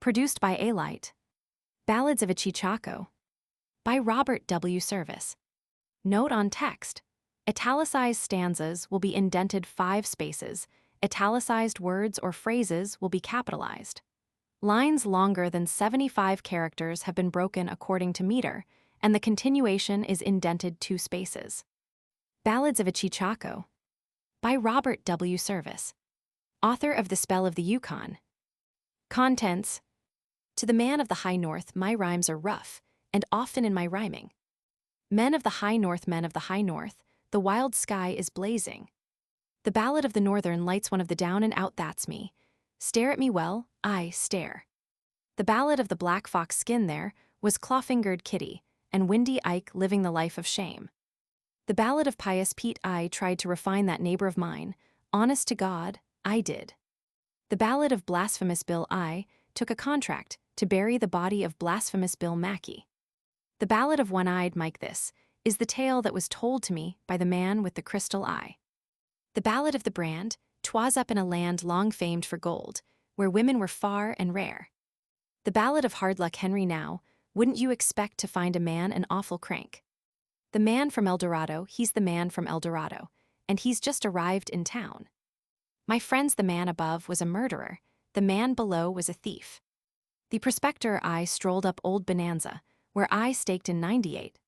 Produced by Alight. Ballads of a Cheechako. By Robert W. Service. Note on text. Italicized stanzas will be indented 5 spaces. Italicized words or phrases will be capitalized. Lines longer than 75 characters have been broken according to meter, and the continuation is indented 2 spaces. Ballads of a Cheechako. By Robert W. Service. Author of The Spell of the Yukon. Contents. To the man of the high north, my rhymes are rough, and often in my rhyming. Men of the high north, the wild sky is blazing. The ballad of the northern lights one of the down and out, that's me. Stare at me well, I stare. The ballad of the black fox skin there was claw-fingered kitty, and windy Ike living the life of shame. The ballad of pious Pete, I tried to refine that neighbor of mine, honest to God, I did. The ballad of Blasphemous Bill, I took a contract to bury the body of Blasphemous Bill Mackey. The ballad of One-Eyed Mike, this is the tale that was told to me by the man with the crystal eye. The ballad of the brand, 'twas up in a land long famed for gold, where women were far and rare. The ballad of Hard Luck Henry, now wouldn't you expect to find a man an awful crank? The man from El Dorado, he's the man from El Dorado, and he's just arrived in town. My friends, the man above was a murderer, the man below was a thief. The prospector, I strolled up Old Bonanza, where I staked in '98.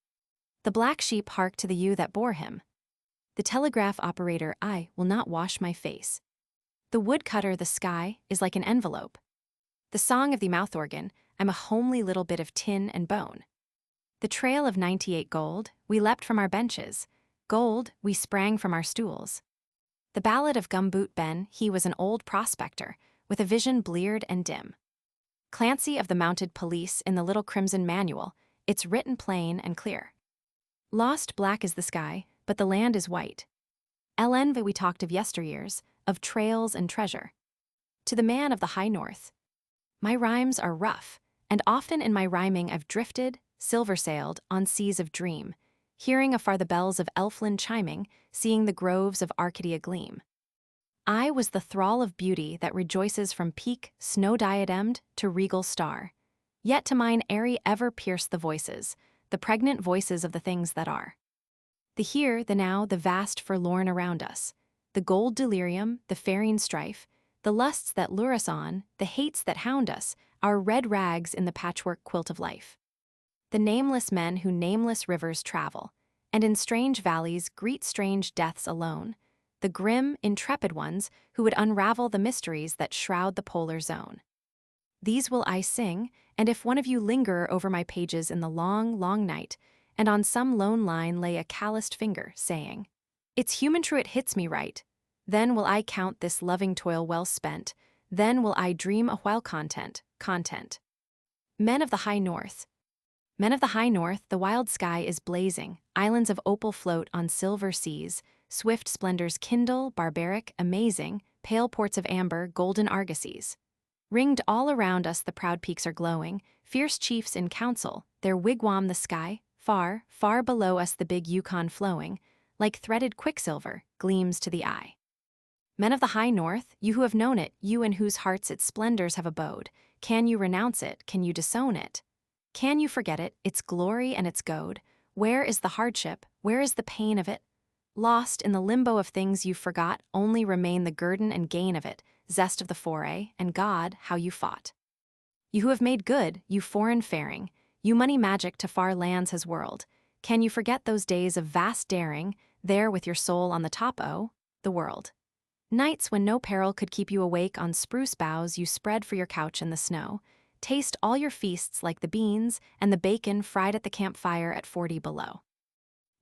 The black sheep harked to the ewe that bore him. The telegraph operator, I will not wash my face. The woodcutter, the sky is like an envelope. The song of the mouth organ, I'm a homely little bit of tin and bone. The trail of '98 gold, we leapt from our benches. Gold, we sprang from our stools. The ballad of Gumboot Ben, he was an old prospector, with a vision bleared and dim. Clancy of the mounted police in the little crimson manual, it's written plain and clear. Lost black is the sky, but the land is white. LNV we talked of yesteryears, of trails and treasure. To the man of the high north. My rhymes are rough, and often in my rhyming I've drifted, silver-sailed, on seas of dream, hearing afar the bells of Elfland chiming, seeing the groves of Arcadia gleam. I was the thrall of beauty that rejoices from peak, snow-diademed, to regal star. Yet to mine airy ever pierce the voices, the pregnant voices of the things that are. The here, the now, the vast forlorn around us, the gold delirium, the faring strife, the lusts that lure us on, the hates that hound us, our red rags in the patchwork quilt of life. The nameless men who nameless rivers travel, and in strange valleys greet strange deaths alone, the grim, intrepid ones who would unravel the mysteries that shroud the polar zone. These will I sing, and if one of you linger over my pages in the long, long night, and on some lone line lay a calloused finger, saying, "It's human true, it hits me right," then will I count this loving toil well spent, then will I dream a while content. Men of the high north. Men of the high north, the wild sky is blazing, islands of opal float on silver seas, swift splendors kindle, barbaric, amazing, pale ports of amber, golden argosies. Ringed all around us the proud peaks are glowing, fierce chiefs in council, their wigwam the sky, far, far below us the big Yukon flowing, like threaded quicksilver, gleams to the eye. Men of the high north, you who have known it, you in whose hearts its splendors have abode, can you renounce it, can you disown it? Can you forget it, its glory and its goad? Where is the hardship, where is the pain of it? Lost in the limbo of things you forgot, only remain the guerdon and gain of it, zest of the foray, and God, how you fought. You who have made good, you foreign faring, you money magic to far lands has whirled, can you forget those days of vast daring, there with your soul on the top the world? Nights when no peril could keep you awake on spruce boughs you spread for your couch in the snow, taste all your feasts like the beans and the bacon fried at the campfire at 40 below.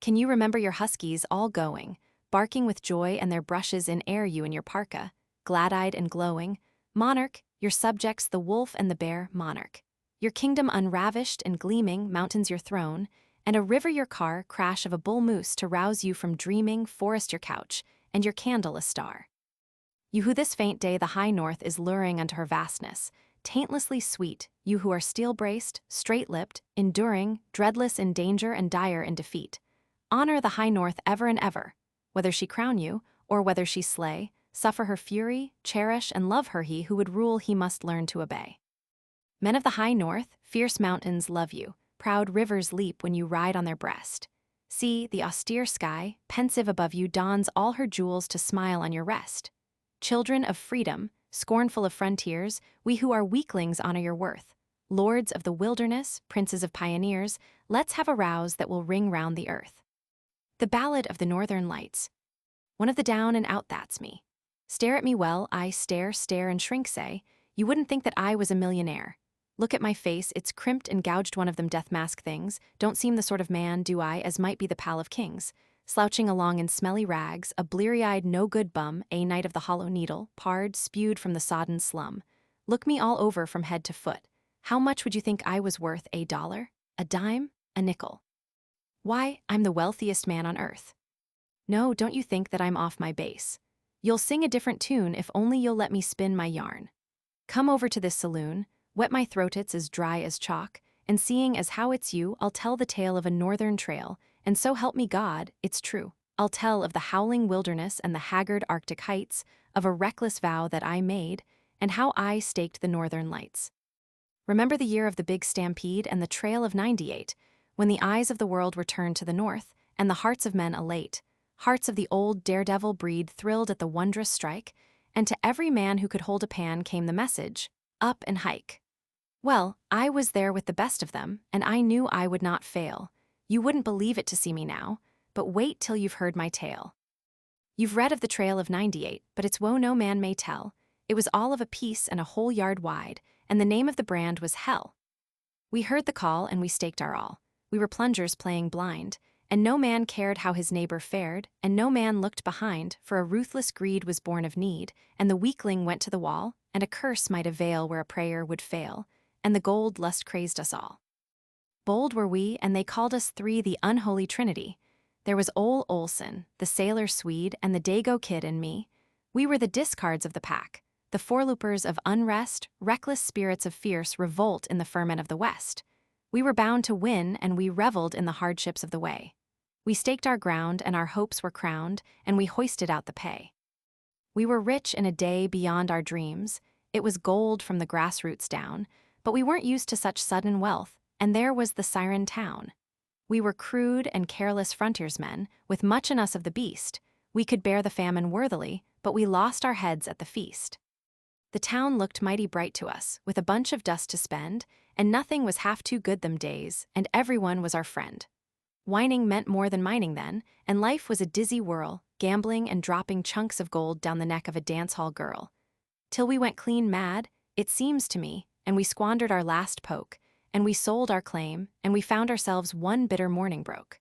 Can you remember your huskies all going, barking with joy and their brushes in air you in your parka, glad-eyed and glowing, monarch, your subjects the wolf and the bear, monarch, your kingdom unravished and gleaming, mountains your throne, and a river your car, crash of a bull moose to rouse you from dreaming, forest your couch, and your candle a star. You who this faint day the high north is luring unto her vastness, taintlessly sweet, you who are steel-braced, straight-lipped, enduring, dreadless in danger and dire in defeat, honor the high north ever and ever, whether she crown you, or whether she slay, suffer her fury, cherish and love her he who would rule he must learn to obey. Men of the high north, fierce mountains love you, proud rivers leap when you ride on their breast. See, the austere sky, pensive above you, dons all her jewels to smile on your rest. Children of freedom, scornful of frontiers, we who are weaklings honor your worth. Lords of the wilderness, princes of pioneers, let's have a rouse that will ring round the earth. The Ballad of the Northern Lights. One of the down and out, that's me. Stare at me well, I stare, and shrink, say, you wouldn't think that I was a millionaire. Look at my face, it's crimped and gouged, one of them death mask things. Don't seem the sort of man, do I, as might be the pal of kings. Slouching along in smelly rags, a bleary-eyed no-good bum, a knight of the hollow needle, pard, spewed from the sodden slum. Look me all over from head to foot. How much would you think I was worth, a dollar? A dime? A nickel? Why, I'm the wealthiest man on earth. No, don't you think that I'm off my base. You'll sing a different tune if only you'll let me spin my yarn. Come over to this saloon, wet my throat, it's as dry as chalk, and seeing as how it's you, I'll tell the tale of a northern trail, and so help me God, it's true. I'll tell of the howling wilderness and the haggard Arctic heights, of a reckless vow that I made, and how I staked the northern lights. Remember the year of the big stampede and the trail of '98, when the eyes of the world were turned to the north, and the hearts of men elate, hearts of the old daredevil breed thrilled at the wondrous strike, and to every man who could hold a pan came the message, up and hike. Well, I was there with the best of them, and I knew I would not fail. You wouldn't believe it to see me now, but wait till you've heard my tale. You've read of the trail of '98, but its woe no man may tell. It was all of a piece and a whole yard wide, and the name of the brand was Hell. We heard the call and we staked our all. We were plungers playing blind, and no man cared how his neighbor fared, and no man looked behind, for a ruthless greed was born of need, and the weakling went to the wall, and a curse might avail where a prayer would fail, and the gold lust crazed us all. Bold were we, and they called us three the unholy trinity. There was Ole Olson, the sailor Swede, and the Dago Kid and me. We were the discards of the pack, the foreloopers of unrest, reckless spirits of fierce revolt in the ferment of the West. We were bound to win, and we reveled in the hardships of the way. We staked our ground, and our hopes were crowned, and we hoisted out the pay. We were rich in a day beyond our dreams. It was gold from the grassroots down, but we weren't used to such sudden wealth, and there was the siren town. We were crude and careless frontiersmen, with much in us of the beast. We could bear the famine worthily, but we lost our heads at the feast. The town looked mighty bright to us, with a bunch of dust to spend, and nothing was half too good them days, and everyone was our friend. Whining meant more than mining then, and life was a dizzy whirl, gambling and dropping chunks of gold down the neck of a dance-hall girl. Till we went clean mad, it seems to me, and we squandered our last poke, and we sold our claim, and we found ourselves one bitter morning broke.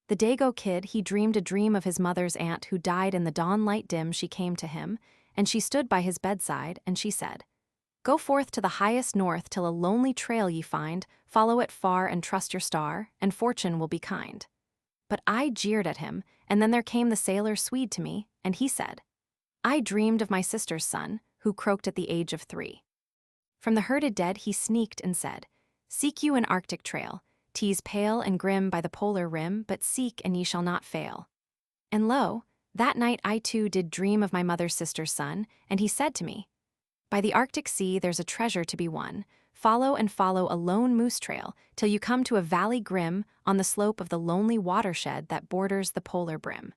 The Dago Kid, he dreamed a dream of his mother's aunt who died in the dawn light dim. She came to him, and she stood by his bedside, and she said, "Go forth to the highest north till a lonely trail ye find, follow it far and trust your star, and fortune will be kind." But I jeered at him, and then there came the sailor Swede to me, and he said, "I dreamed of my sister's son, who croaked at the age of 3. From the herded dead he sneaked and said, "Seek you an Arctic trail, 'tis pale and grim by the polar rim, but seek and ye shall not fail." And lo, that night I too did dream of my mother's sister's son, and he said to me, "By the Arctic Sea there's a treasure to be won. Follow and follow a lone moose trail till you come to a valley grim on the slope of the lonely watershed that borders the polar brim."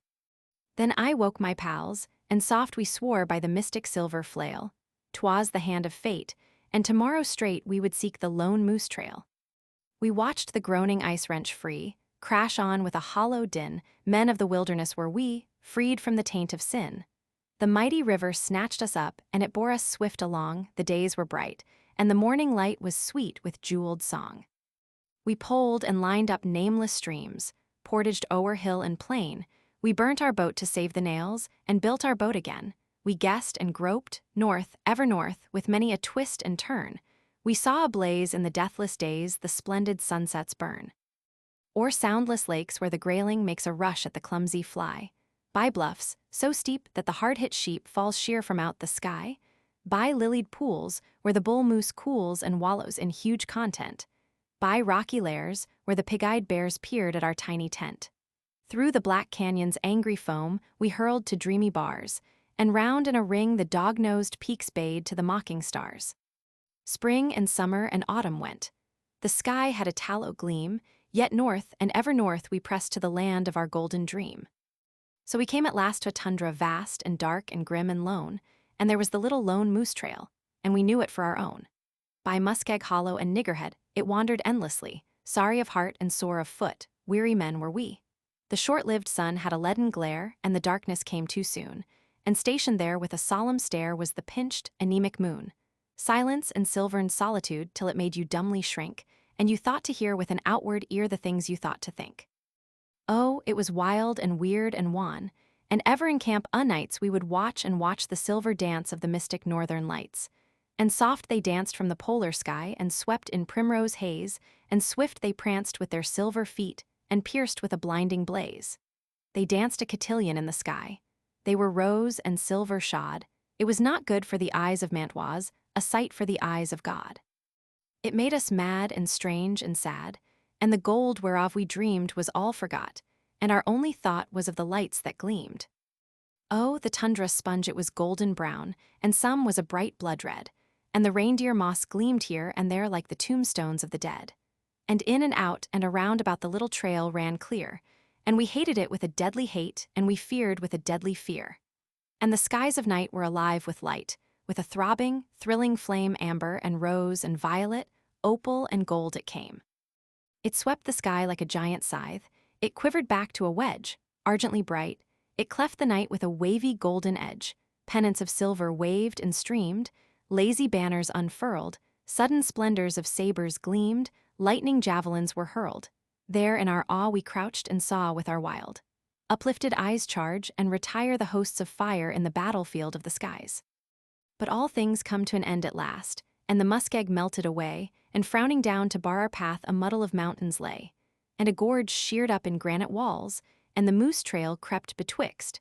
Then I woke my pals, and soft we swore by the mystic silver flail. 'Twas the hand of fate, and tomorrow straight we would seek the lone moose trail. We watched the groaning ice wrench free, crash on with a hollow din. Men of the wilderness were we, freed from the taint of sin. The mighty river snatched us up, and it bore us swift along. The days were bright, and the morning light was sweet with jeweled song. We poled and lined up nameless streams, portaged o'er hill and plain. We burnt our boat to save the nails, and built our boat again. We guessed and groped, north, ever north, with many a twist and turn. We saw ablaze in the deathless days the splendid sunsets burn. O'er soundless lakes where the grayling makes a rush at the clumsy fly. By bluffs, so steep that the hard-hit sheep falls sheer from out the sky. By lilied pools, where the bull moose cools and wallows in huge content. By rocky lairs, where the pig-eyed bears peered at our tiny tent. Through the black canyon's angry foam, we hurled to dreamy bars, and round in a ring the dog-nosed peaks bayed to the mocking stars. Spring and summer and autumn went. The sky had a tallow gleam, yet north and ever north we pressed to the land of our golden dream. So we came at last to a tundra vast and dark and grim and lone, and there was the little lone moose trail, and we knew it for our own. By Muskeg Hollow and Niggerhead it wandered endlessly, sorry of heart and sore of foot, weary men were we. The short-lived sun had a leaden glare, and the darkness came too soon, and stationed there with a solemn stare was the pinched, anemic moon. Silence and silvern solitude till it made you dumbly shrink, and you thought to hear with an outward ear the things you thought to think. Oh, it was wild and weird and wan, and ever in camp o' nights we would watch and watch the silver dance of the mystic northern lights. And soft they danced from the polar sky and swept in primrose haze, and swift they pranced with their silver feet, and pierced with a blinding blaze. They danced a cotillion in the sky. They were rose and silver shod. It was not good for the eyes of Mantoise, a sight for the eyes of God. It made us mad and strange and sad, and the gold whereof we dreamed was all forgot, and our only thought was of the lights that gleamed. Oh, the tundra sponge it was golden brown, and some was a bright blood red, and the reindeer moss gleamed here and there like the tombstones of the dead. And in and out and around about the little trail ran clear, and we hated it with a deadly hate, and we feared with a deadly fear. And the skies of night were alive with light, with a throbbing, thrilling flame amber and rose and violet, opal and gold it came. It swept the sky like a giant scythe, it quivered back to a wedge, argently bright, it cleft the night with a wavy golden edge, pennants of silver waved and streamed, lazy banners unfurled, sudden splendors of sabers gleamed, lightning javelins were hurled. There in our awe we crouched and saw with our wild, uplifted eyes charge and retire the hosts of fire in the battlefield of the skies. But all things come to an end at last, and the muskeg melted away, and frowning down to bar our path a muddle of mountains lay, and a gorge sheared up in granite walls, and the moose trail crept betwixt.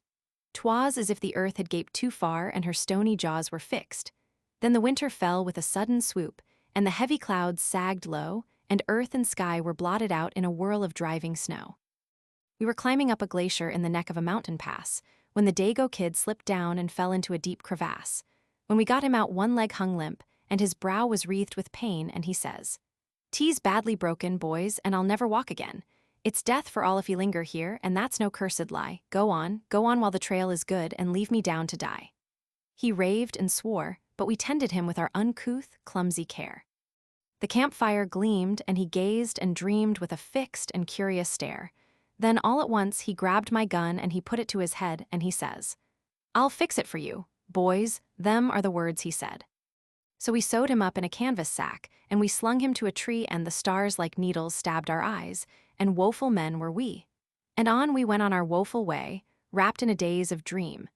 'Twas as if the earth had gaped too far and her stony jaws were fixed. Then the winter fell with a sudden swoop, and the heavy clouds sagged low, and earth and sky were blotted out in a whirl of driving snow. We were climbing up a glacier in the neck of a mountain pass, when the Dago kid slipped down and fell into a deep crevasse. When we got him out, one leg hung limp, and his brow was wreathed with pain, and he says, "'T's badly broken, boys, and I'll never walk again. It's death for all if you linger here, and that's no cursed lie. Go on while the trail is good, and leave me down to die." He raved and swore, but we tended him with our uncouth, clumsy care. The campfire gleamed, and he gazed and dreamed with a fixed and curious stare. Then all at once he grabbed my gun and he put it to his head, and he says, "I'll fix it for you, boys," them are the words he said. So we sewed him up in a canvas sack, and we slung him to a tree, and the stars like needles stabbed our eyes, and woeful men were we. And on we went on our woeful way, wrapped in a daze of dream.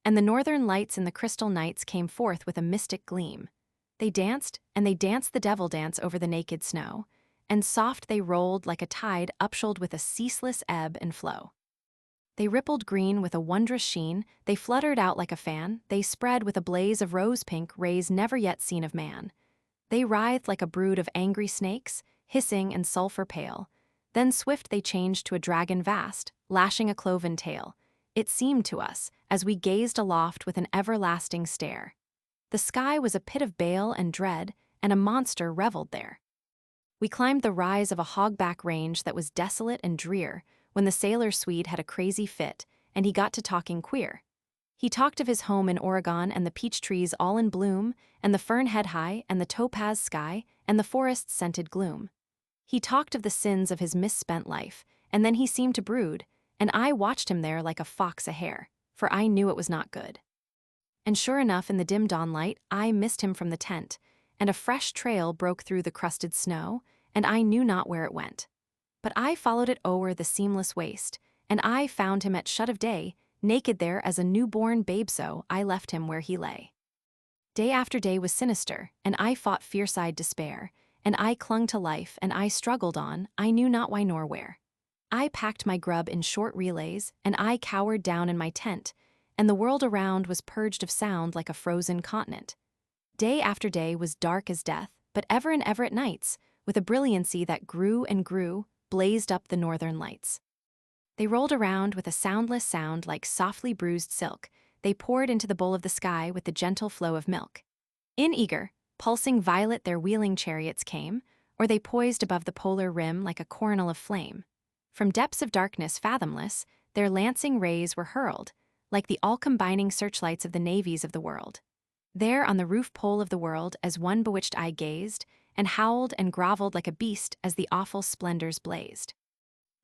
And the northern lights in the crystal nights came forth with a mystic gleam. They danced, and they danced the devil dance over the naked snow, and soft they rolled like a tide upshouled with a ceaseless ebb and flow. They rippled green with a wondrous sheen, they fluttered out like a fan, they spread with a blaze of rose-pink rays never yet seen of man. They writhed like a brood of angry snakes, hissing and sulphur pale. Then swift they changed to a dragon vast, lashing a cloven tail. It seemed to us, as we gazed aloft with an everlasting stare. The sky was a pit of bale and dread, and a monster reveled there. We climbed the rise of a hogback range that was desolate and drear, when the sailor Swede had a crazy fit, and he got to talking queer. He talked of his home in Oregon and the peach trees all in bloom, and the fern head high, and the topaz sky, and the forest's scented gloom. He talked of the sins of his misspent life, and then he seemed to brood, and I watched him there like a fox a hare, for I knew it was not good. And sure enough, in the dim dawnlight, I missed him from the tent, and a fresh trail broke through the crusted snow, and I knew not where it went. But I followed it o'er the seamless waste, and I found him at shut of day, naked there as a newborn babe, so I left him where he lay. Day after day was sinister, and I fought fierce-eyed despair, and I clung to life, and I struggled on, I knew not why nor where. I packed my grub in short relays, and I cowered down in my tent, and the world around was purged of sound like a frozen continent. Day after day was dark as death, but ever and ever at nights, with a brilliancy that grew and grew, blazed up the northern lights. They rolled around with a soundless sound like softly bruised silk. They poured into the bowl of the sky with the gentle flow of milk. In eager, pulsing violet their wheeling chariots came, or they poised above the polar rim like a coronal of flame. From depths of darkness fathomless, their lancing rays were hurled, like the all-combining searchlights of the navies of the world. There on the roof pole of the world, as one bewitched eye gazed, and howled and groveled like a beast as the awful splendors blazed.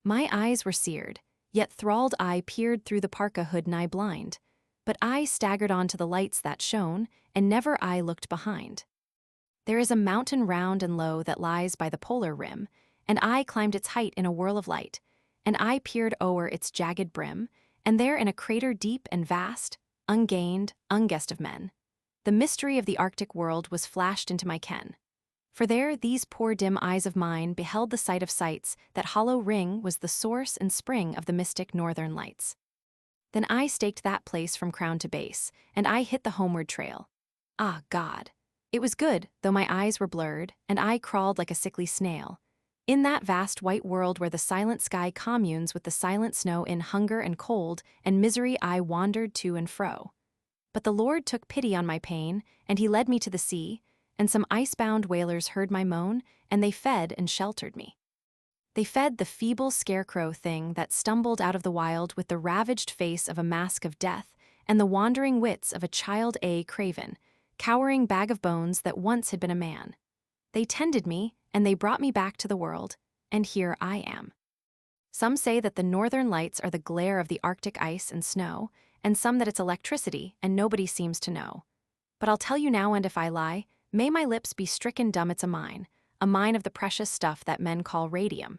My eyes were seared, yet thralled eye peered through the parka hood nigh blind, but I staggered on to the lights that shone, and never I looked behind. There is a mountain round and low that lies by the polar rim, and I climbed its height in a whirl of light, and I peered o'er its jagged brim, and there in a crater deep and vast, ungained, unguessed of men, the mystery of the Arctic world was flashed into my ken. For there these poor dim eyes of mine beheld the sight of sights that hollow ring was the source and spring of the mystic northern lights. Then I staked that place from crown to base, and I hit the homeward trail. Ah, God! It was good, though my eyes were blurred, and I crawled like a sickly snail. In that vast white world where the silent sky communes with the silent snow in hunger and cold and misery I wandered to and fro. But the Lord took pity on my pain, and he led me to the sea, and some ice-bound whalers heard my moan, and they fed and sheltered me. They fed the feeble scarecrow thing that stumbled out of the wild with the ravaged face of a mask of death and the wandering wits of a child craven, cowering bag of bones that once had been a man. They tended me, and they brought me back to the world, and here I am. Some say that the northern lights are the glare of the Arctic ice and snow, and some that it's electricity, and nobody seems to know. But I'll tell you now, and if I lie, may my lips be stricken dumb. It's a mine of the precious stuff that men call radium.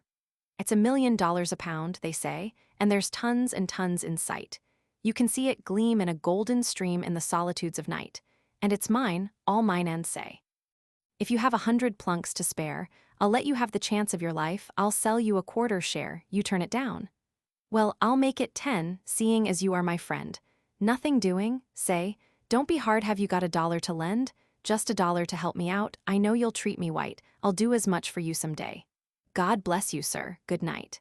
It's $1 million a pound, they say, and there's tons and tons in sight. You can see it gleam in a golden stream in the solitudes of night, and it's mine, all mine and say. If you have 100 plunks to spare, I'll let you have the chance of your life. I'll sell you a quarter share, you turn it down. Well, I'll make it 10, seeing as you are my friend. Nothing doing, say, don't be hard, have you got $1 to lend? Just $1 to help me out, I know you'll treat me white, I'll do as much for you someday. God bless you, sir, good night.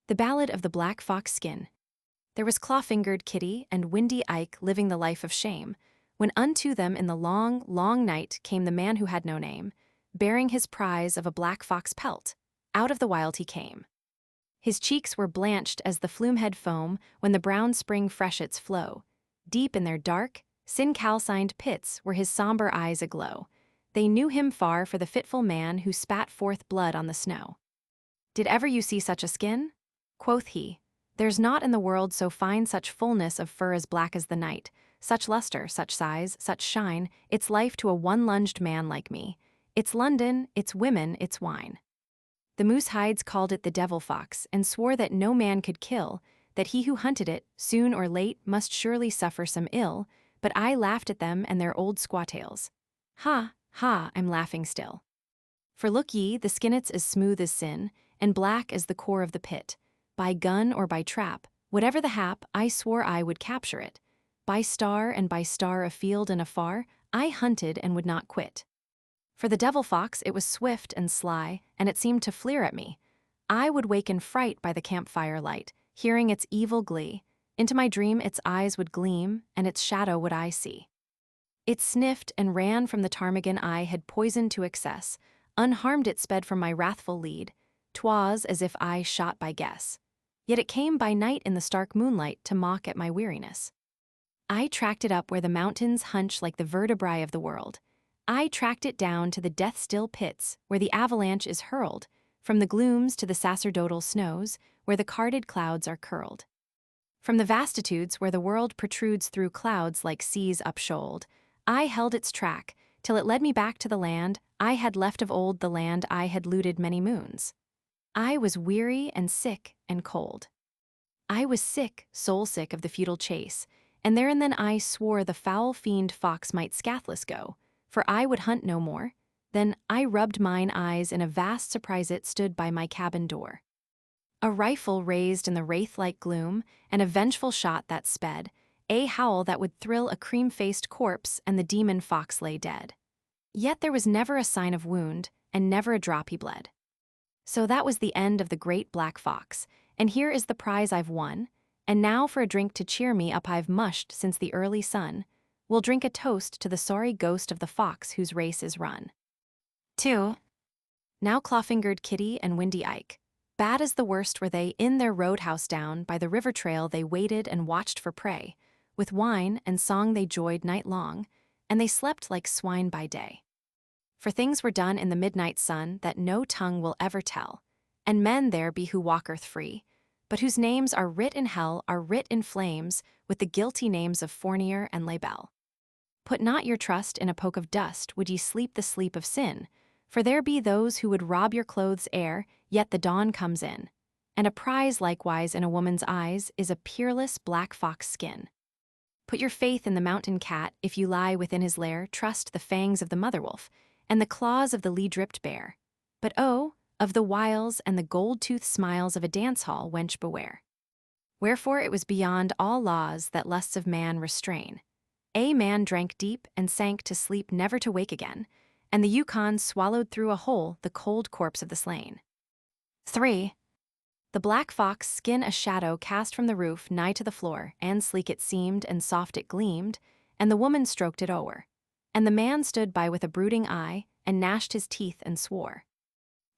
The Ballad of the Black Fox Skin. There was claw-fingered Kitty and Windy Ike living the life of shame, when unto them in the long, long night came the man who had no name, bearing his prize of a black fox pelt. Out of the wild he came. His cheeks were blanched as the flume-head foam when the brown spring freshets flow. Deep in their dark, sin-calcined pits were his somber eyes aglow. They knew him far for the fitful man who spat forth blood on the snow. Did ever you see such a skin? Quoth he, there's naught in the world so fine, such fullness of fur as black as the night, such luster, such size, such shine, it's life to a one-lunged man like me. It's London, it's women, it's wine. The moose hides called it the devil fox, and swore that no man could kill, that he who hunted it, soon or late, must surely suffer some ill, but I laughed at them and their old squaw tales. Ha, ha, I'm laughing still. For look ye, the skinnet's as smooth as sin, and black as the core of the pit. By gun or by trap, whatever the hap, I swore I would capture it. By star and by star afield and afar, I hunted and would not quit. For the devil fox, it was swift and sly, and it seemed to fleer at me. I would wake in fright by the campfire light, hearing its evil glee. Into my dream its eyes would gleam, and its shadow would I see. It sniffed and ran from the ptarmigan I had poisoned to excess. Unharmed it sped from my wrathful lead. 'Twas as if I shot by guess. Yet it came by night in the stark moonlight to mock at my weariness. I tracked it up where the mountains hunch like the vertebrae of the world. I tracked it down to the death-still pits where the avalanche is hurled, from the glooms to the sacerdotal snows where the carded clouds are curled. From the vastitudes where the world protrudes through clouds like seas upshoaled, I held its track till it led me back to the land I had left of old, the land I had looted many moons. I was weary and sick and cold. I was sick, soul-sick of the futile chase, and there and then I swore the foul fiend fox might scathless go, for I would hunt no more. Then I rubbed mine eyes in a vast surprise. It stood by my cabin door. A rifle raised in the wraith-like gloom, and a vengeful shot that sped, a howl that would thrill a cream-faced corpse, and the demon fox lay dead. Yet there was never a sign of wound, and never a drop he bled. So that was the end of the great black fox, and here is the prize I've won, and now for a drink to cheer me up I've mushed since the early sun. we'll drink a toast to the sorry ghost of the fox whose race is run. 2. Now claw-fingered Kitty and Windy Ike. Bad as the worst were they in their roadhouse down by the river trail they waited and watched for prey. With wine and song they joyed night long, and they slept like swine by day. For things were done in the midnight sun that no tongue will ever tell, and men there be who walk earth free, but whose names are writ in hell are writ in flames with the guilty names of Fournier and Labelle. Put not your trust in a poke of dust would ye sleep the sleep of sin, for there be those who would rob your clothes ere yet the dawn comes in, and a prize likewise in a woman's eyes is a peerless black fox skin. Put your faith in the mountain cat if you lie within his lair, trust the fangs of the mother wolf and the claws of the lee-dripped bear. But oh, of the wiles and the gold-toothed smiles of a dance-hall, wench beware. Wherefore it was beyond all laws that lusts of man restrain. A man drank deep and sank to sleep never to wake again, and the Yukon swallowed through a hole the cold corpse of the slain. 3. The black fox skin a shadow cast from the roof nigh to the floor, and sleek it seemed and soft it gleamed, and the woman stroked it o'er. And the man stood by with a brooding eye, and gnashed his teeth and swore.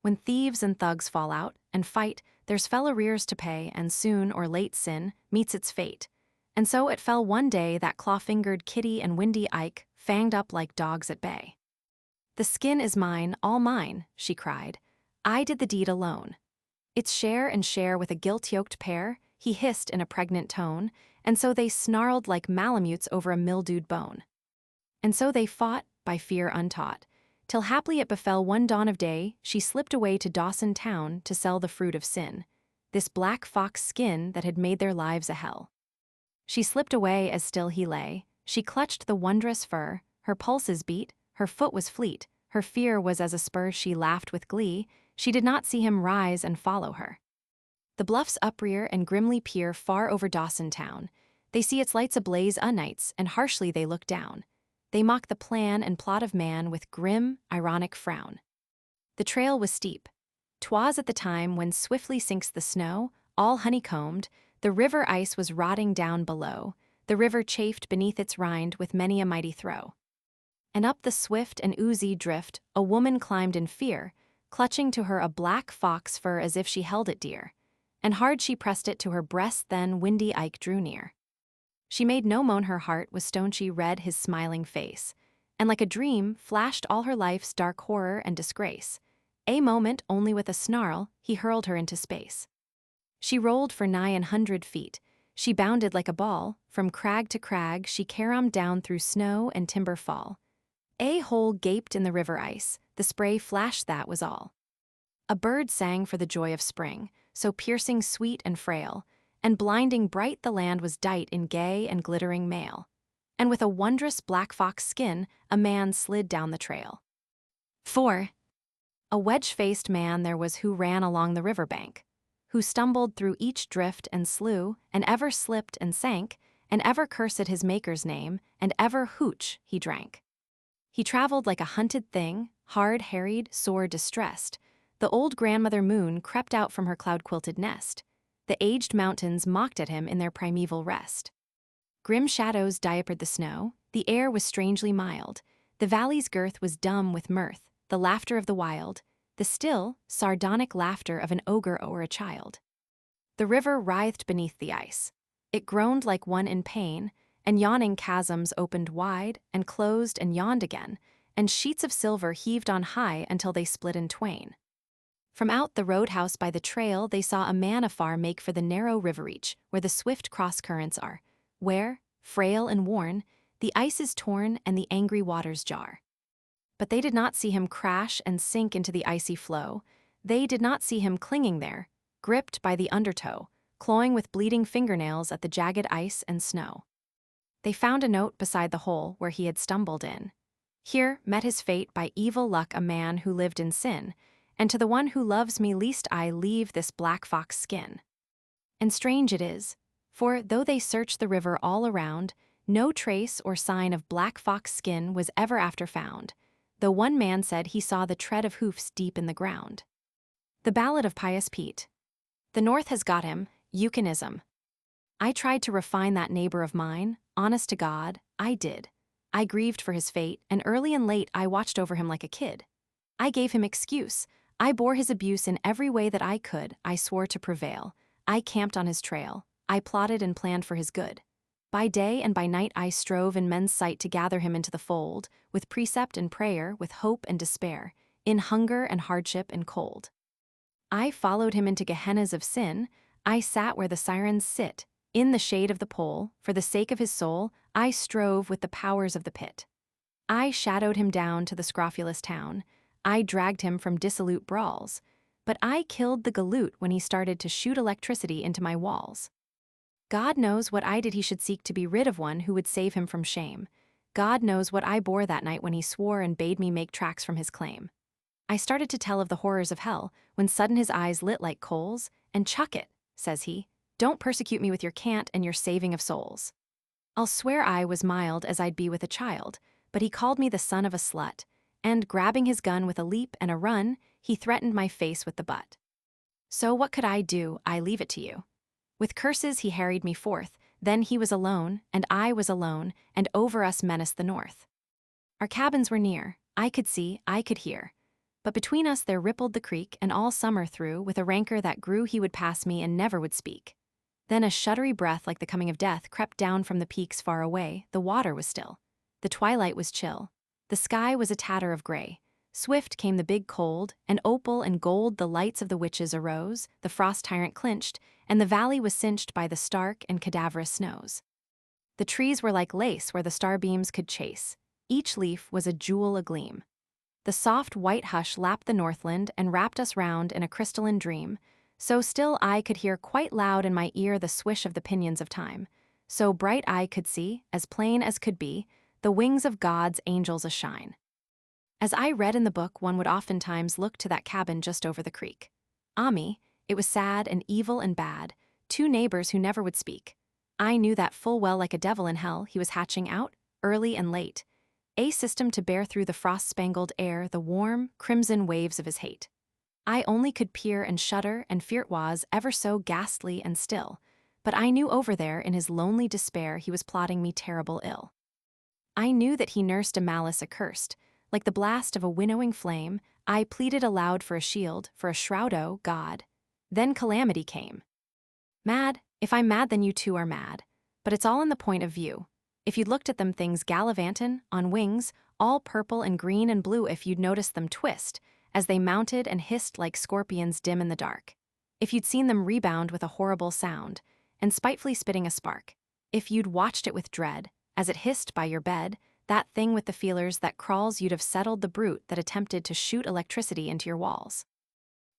When thieves and thugs fall out and fight, there's fell arrears to pay, and soon or late sin meets its fate. And so it fell one day that claw-fingered Kitty and Windy Ike fanged up like dogs at bay. The skin is mine, all mine, she cried. I did the deed alone. It's share and share with a guilt-yoked pair, he hissed in a pregnant tone, and so they snarled like malamutes over a mildewed bone. And so they fought, by fear untaught, till haply it befell one dawn of day she slipped away to Dawson town to sell the fruit of sin, this black fox skin that had made their lives a hell. She slipped away as still he lay, she clutched the wondrous fur, her pulses beat, her foot was fleet, her fear was as a spur, she laughed with glee, she did not see him rise and follow her. The bluffs uprear and grimly peer far over Dawson town, they see its lights ablaze o' nights, and harshly they look down. They mock the plan and plot of man with grim, ironic frown. The trail was steep. 'Twas at the time when swiftly sinks the snow, all honeycombed, the river ice was rotting down below, the river chafed beneath its rind with many a mighty throw. And up the swift and oozy drift a woman climbed in fear, clutching to her a black fox fur as if she held it dear, and hard she pressed it to her breast then Windy Ike drew near. She made no moan her heart was stone she read his smiling face, and like a dream flashed all her life's dark horror and disgrace. A moment only with a snarl he hurled her into space. She rolled for nigh 100 feet, she bounded like a ball, from crag to crag she caromed down through snow and timber fall. A hole gaped in the river ice, the spray flashed that was all. A bird sang for the joy of spring, so piercing sweet and frail, and blinding bright the land was dight in gay and glittering mail. And with a wondrous black fox skin, a man slid down the trail. 4. A wedge-faced man there was who ran along the river bank, who stumbled through each drift and slough, and ever slipped and sank, and ever cursed his maker's name, and ever hooch he drank. He traveled like a hunted thing, hard-harried, sore distressed. The old grandmother moon crept out from her cloud-quilted nest. The aged mountains mocked at him in their primeval rest. Grim shadows diapered the snow, the air was strangely mild, the valley's girth was dumb with mirth, the laughter of the wild, the still, sardonic laughter of an ogre o'er a child. The river writhed beneath the ice. It groaned like one in pain, and yawning chasms opened wide and closed and yawned again, and sheets of silver heaved on high until they split in twain. From out the roadhouse by the trail they saw a man afar make for the narrow river reach, where the swift cross-currents are, where, frail and worn, the ice is torn and the angry waters jar. But they did not see him crash and sink into the icy flow. They did not see him clinging there, gripped by the undertow, clawing with bleeding fingernails at the jagged ice and snow. They found a note beside the hole where he had stumbled in. Here met his fate by evil luck a man who lived in sin, and to the one who loves me least I leave this black fox skin. And strange it is, for though they searched the river all around, no trace or sign of black fox skin was ever after found, though one man said he saw the tread of hoofs deep in the ground. The Ballad of Pious Pete. The North has got him, Yukonism. I tried to refine that neighbor of mine, honest to God, I did. I grieved for his fate, and early and late I watched over him like a kid. I gave him excuse. I bore his abuse in every way that I could. I swore to prevail. I camped on his trail. I plotted and planned for his good. By day and by night I strove in men's sight to gather him into the fold, with precept and prayer, with hope and despair, in hunger and hardship and cold. I followed him into Gehennas of sin. I sat where the sirens sit, in the shade of the pole. For the sake of his soul, I strove with the powers of the pit. I shadowed him down to the scrofulous town. I dragged him from dissolute brawls. But I killed the galoot when he started to shoot electricity into my walls. God knows what I did he should seek to be rid of one who would save him from shame. God knows what I bore that night when he swore and bade me make tracks from his claim. I started to tell of the horrors of hell, when sudden his eyes lit like coals, and "Chuck it," says he. "Don't persecute me with your cant and your saving of souls." I'll swear I was mild as I'd be with a child, but he called me the son of a slut, and grabbing his gun with a leap and a run, he threatened my face with the butt. So what could I do? I leave it to you. With curses he harried me forth, then he was alone, and I was alone, and over us menaced the north. Our cabins were near, I could see, I could hear. But between us there rippled the creek, and all summer through, with a rancor that grew, he would pass me and never would speak. Then a shuddery breath like the coming of death crept down from the peaks far away. The water was still. The twilight was chill. The sky was a tatter of gray. Swift came the big cold, and opal and gold the lights of the witches arose, the frost tyrant clinched, and the valley was cinched by the stark and cadaverous snows. The trees were like lace where the starbeams could chase. Each leaf was a jewel agleam. The soft white hush lapped the northland and wrapped us round in a crystalline dream. So still I could hear quite loud in my ear the swish of the pinions of time. So bright I could see, as plain as could be, the wings of God's angels ashine. As I read in the book, one would oftentimes look to that cabin just over the creek. Ami, it was sad and evil and bad, two neighbors who never would speak. I knew that full well, like a devil in hell, he was hatching out, early and late, a system to bear through the frost-spangled air the warm, crimson waves of his hate. I only could peer and shudder, and fear it was ever so ghastly and still, but I knew over there in his lonely despair he was plotting me terrible ill. I knew that he nursed a malice accursed. Like the blast of a winnowing flame, I pleaded aloud for a shield, for a shroud, O God. Then calamity came. Mad? If I'm mad, then you too are mad. But it's all in the point of view. If you'd looked at them things gallivantin', on wings, all purple and green and blue, if you'd noticed them twist, as they mounted and hissed like scorpions dim in the dark. If you'd seen them rebound with a horrible sound, and spitefully spitting a spark. If you'd watched it with dread, as it hissed by your bed, that thing with the feelers that crawls, you'd have settled the brute that attempted to shoot electricity into your walls.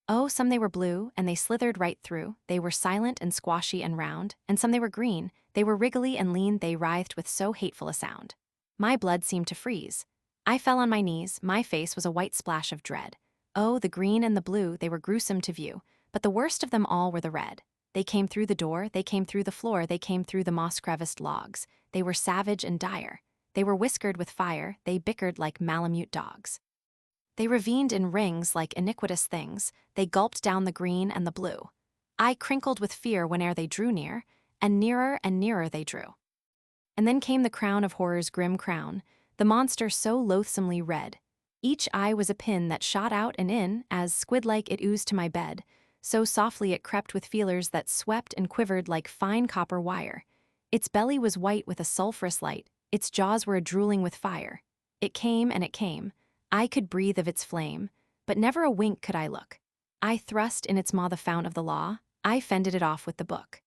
Oh, some they were blue, and they slithered right through, they were silent and squashy and round, and some they were green, they were wriggly and lean, they writhed with so hateful a sound. My blood seemed to freeze. I fell on my knees, my face was a white splash of dread. Oh, the green and the blue, they were gruesome to view, but the worst of them all were the red. They came through the door, they came through the floor, they came through the moss-creviced logs. They were savage and dire. They were whiskered with fire, they bickered like malamute dogs. They ravined in rings like iniquitous things, they gulped down the green and the blue. I crinkled with fear whene'er they drew near, and nearer they drew. And then came the crown of horror's grim crown, the monster so loathsomely red. Each eye was a pin that shot out and in, as squid-like it oozed to my bed, so softly it crept with feelers that swept and quivered like fine copper wire. Its belly was white with a sulphurous light, its jaws were a-drooling with fire. It came and it came. I could breathe of its flame, but never a wink could I look. I thrust in its maw the fount of the law, I fended it off with the book.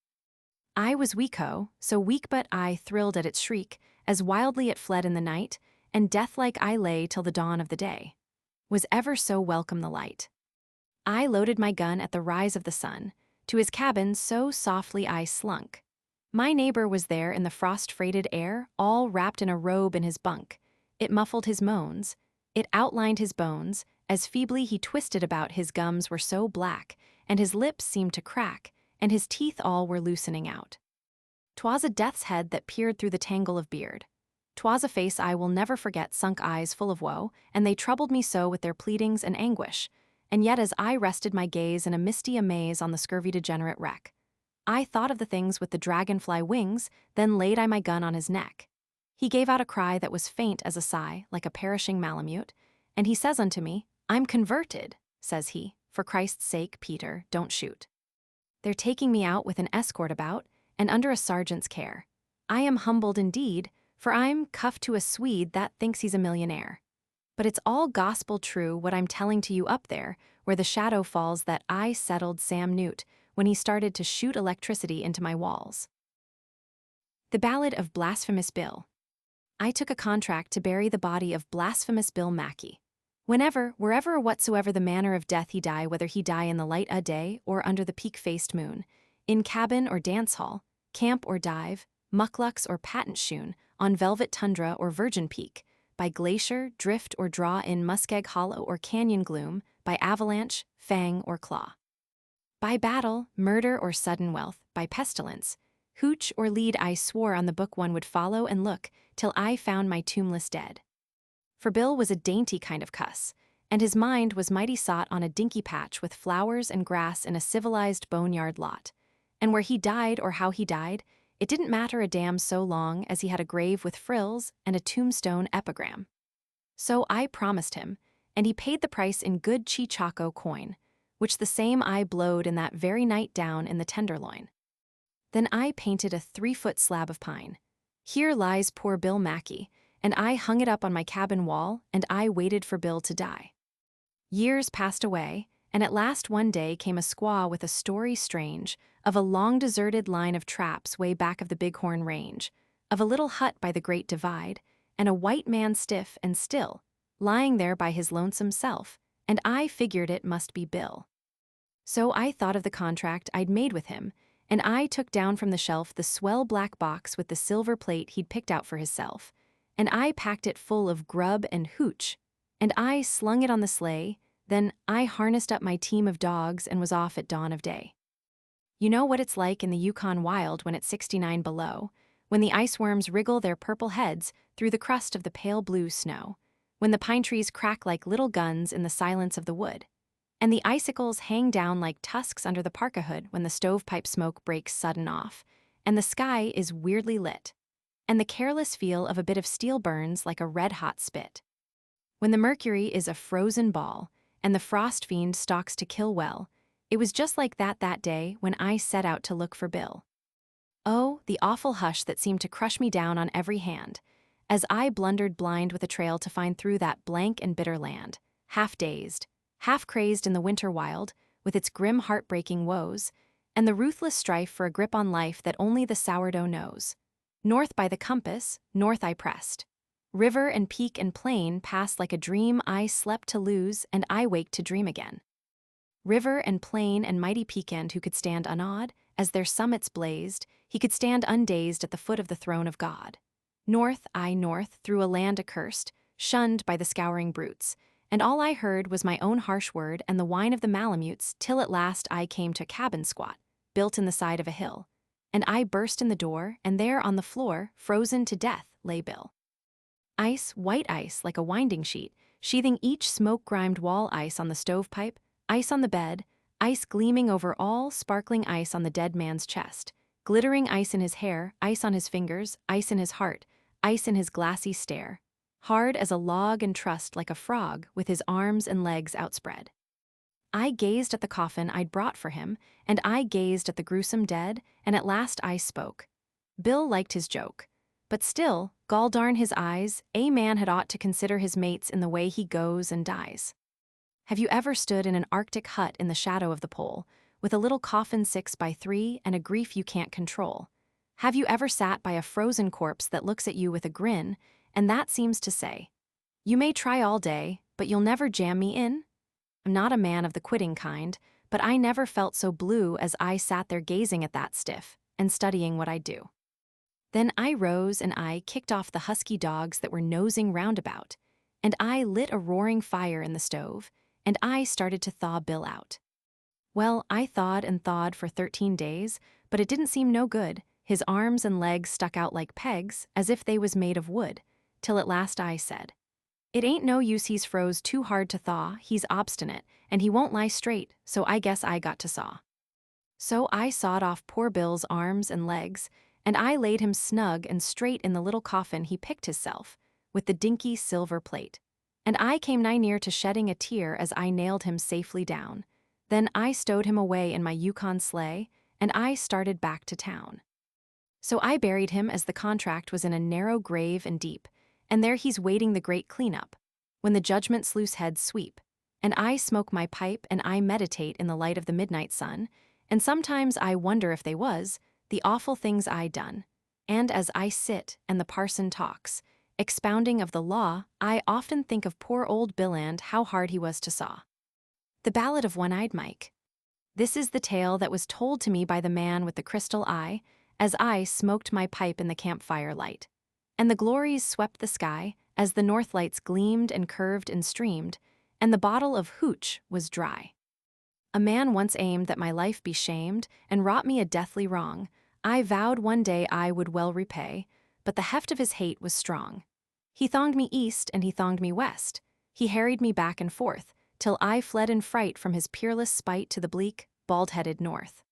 I was weak-o, so weak but I thrilled at its shriek, as wildly it fled in the night, and death-like I lay till the dawn of the day. Was ever so welcome the light. I loaded my gun at the rise of the sun, to his cabin so softly I slunk. My neighbor was there in the frost-freighted air, all wrapped in a robe in his bunk. It muffled his moans, it outlined his bones, as feebly he twisted about his gums were so black, and his lips seemed to crack, and his teeth all were loosening out. 'Twas a death's head that peered through the tangle of beard. 'Twas a face I will never forget, sunk eyes full of woe, and they troubled me so with their pleadings and anguish, and yet as I rested my gaze in a misty amaze on the scurvy degenerate wreck, I thought of the things with the dragonfly wings, then laid I my gun on his neck. He gave out a cry that was faint as a sigh, like a perishing malamute, and he says unto me, I'm converted, says he, for Christ's sake, Peter, don't shoot. They're taking me out with an escort about, and under a sergeant's care. I am humbled indeed, for I'm cuffed to a Swede that thinks he's a millionaire. But it's all gospel true what I'm telling to you up there, where the shadow falls that I settled Sam Newt when he started to shoot electricity into my walls. The Ballad of Blasphemous Bill. I took a contract to bury the body of Blasphemous Bill Mackey. Whenever, wherever or whatsoever the manner of death he die, whether he die in the light o' day or under the peak-faced moon, in cabin or dance hall, camp or dive, mucklucks or patent shoon, on velvet tundra or virgin peak, by glacier, drift or draw in muskeg hollow or canyon gloom, by avalanche, fang or claw. By battle, murder or sudden wealth, by pestilence, hooch or lead I swore on the book one would follow and look till I found my tombless dead. For Bill was a dainty kind of cuss, and his mind was mighty sought on a dinky patch with flowers and grass in a civilized boneyard lot, and where he died or how he died, it didn't matter a damn so long as he had a grave with frills and a tombstone epigram. So I promised him, and he paid the price in good Cheechako coin, which the same I blowed in that very night down in the tenderloin. Then I painted a 3-foot slab of pine. Here lies poor Bill Mackey, and I hung it up on my cabin wall, and I waited for Bill to die. Years passed away, and at last one day came a squaw with a story strange of a long-deserted line of traps way back of the Bighorn Range, of a little hut by the Great Divide, and a white man stiff and still, lying there by his lonesome self, and I figured it must be Bill. So I thought of the contract I'd made with him, and I took down from the shelf the swell black box with the silver plate he'd picked out for himself, and I packed it full of grub and hooch, and I slung it on the sleigh, then I harnessed up my team of dogs and was off at dawn of day. You know what it's like in the Yukon wild when it's 69 below, when the iceworms wriggle their purple heads through the crust of the pale blue snow, when the pine trees crack like little guns in the silence of the wood, and the icicles hang down like tusks under the parka hood when the stovepipe smoke breaks sudden off, and the sky is weirdly lit, and the careless feel of a bit of steel burns like a red-hot spit. When the mercury is a frozen ball, and the frost fiend stalks to kill well, it was just like that day when I set out to look for Bill. Oh, the awful hush that seemed to crush me down on every hand, as I blundered blind with a trail to find through that blank and bitter land, half-dazed, half-crazed in the winter wild, with its grim heartbreaking woes, and the ruthless strife for a grip on life that only the sourdough knows. North by the compass, north I pressed. River and peak and plain passed like a dream I slept to lose and I waked to dream again. River and plain and mighty peak end who could stand unawed, as their summits blazed, he could stand undazed at the foot of the throne of God. North I north through a land accursed, shunned by the scouring brutes, and all I heard was my own harsh word and the whine of the malamutes till at last I came to a cabin squat, built in the side of a hill. And I burst in the door, and there on the floor, frozen to death, lay Bill. Ice, white ice like a winding sheet, sheathing each smoke-grimed wall ice on the stovepipe, ice on the bed, ice gleaming over all, sparkling ice on the dead man's chest, glittering ice in his hair, ice on his fingers, ice in his heart, ice in his glassy stare, hard as a log and trussed like a frog with his arms and legs outspread. I gazed at the coffin I'd brought for him, and I gazed at the gruesome dead, and at last I spoke. Bill liked his joke. But still, gall darn his eyes, a man had ought to consider his mates in the way he goes and dies. Have you ever stood in an Arctic hut in the shadow of the pole, with a little coffin 6x3 and a grief you can't control? Have you ever sat by a frozen corpse that looks at you with a grin, and that seems to say, you may try all day, but you'll never jam me in? I'm not a man of the quitting kind, but I never felt so blue as I sat there gazing at that stiff and studying what I'd do. Then I rose and I kicked off the husky dogs that were nosing roundabout, and I lit a roaring fire in the stove, and I started to thaw Bill out. Well, I thawed and thawed for 13 days, but it didn't seem no good. His arms and legs stuck out like pegs, as if they was made of wood, till at last I said, it ain't no use he's froze too hard to thaw, he's obstinate, and he won't lie straight, so I guess I got to saw. So I sawed off poor Bill's arms and legs, and I laid him snug and straight in the little coffin he picked hisself, with the dinky silver plate. And I came nigh near to shedding a tear as I nailed him safely down. Then I stowed him away in my Yukon sleigh, and I started back to town. So I buried him as the contract was in a narrow grave and deep, and there he's waiting the great cleanup, when the judgment sluice heads sweep. And I smoke my pipe and I meditate in the light of the midnight sun, and sometimes I wonder if they was, the awful things I done. And as I sit and the parson talks, expounding of the law, I often think of poor old Ballad, how hard he was to saw. The Ballad of One-Eyed Mike. This is the tale that was told to me by the man with the crystal eye, as I smoked my pipe in the campfire light. And the glories swept the sky, as the north lights gleamed and curved and streamed, and the bottle of hooch was dry. A man once aimed that my life be shamed, and wrought me a deathly wrong. I vowed one day I would well repay, but the heft of his hate was strong. He thonged me east and he thonged me west. He harried me back and forth, till I fled in fright from his peerless spite to the bleak, bald-headed north.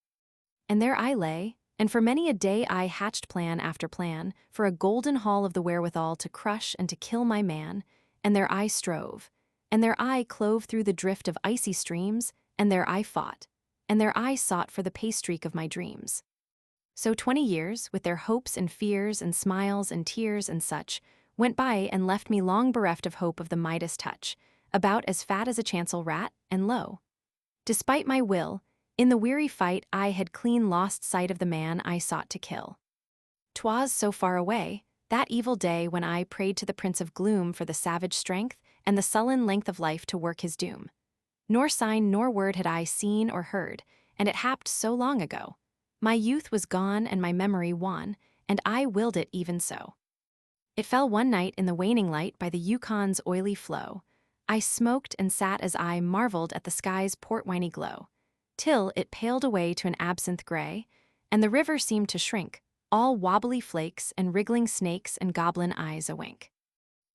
And there I lay, and for many a day I hatched plan after plan, for a golden haul of the wherewithal to crush and to kill my man, and there I strove, and there I clove through the drift of icy streams, and there I fought, and there I sought for the paystreak of my dreams. So 20 years, with their hopes and fears and smiles and tears and such, went by and left me long bereft of hope of the Midas touch, about as fat as a chancel rat, and lo, despite my will, in the weary fight I had clean lost sight of the man I sought to kill. 'Twas so far away, that evil day when I prayed to the Prince of Gloom for the savage strength and the sullen length of life to work his doom. Nor sign nor word had I seen or heard, and it happed so long ago. My youth was gone and my memory wan, and I willed it even so. It fell one night in the waning light by the Yukon's oily flow. I smoked and sat as I marveled at the sky's port-winey glow, till it paled away to an absinthe gray, and the river seemed to shrink, all wobbly flakes and wriggling snakes and goblin eyes a-wink.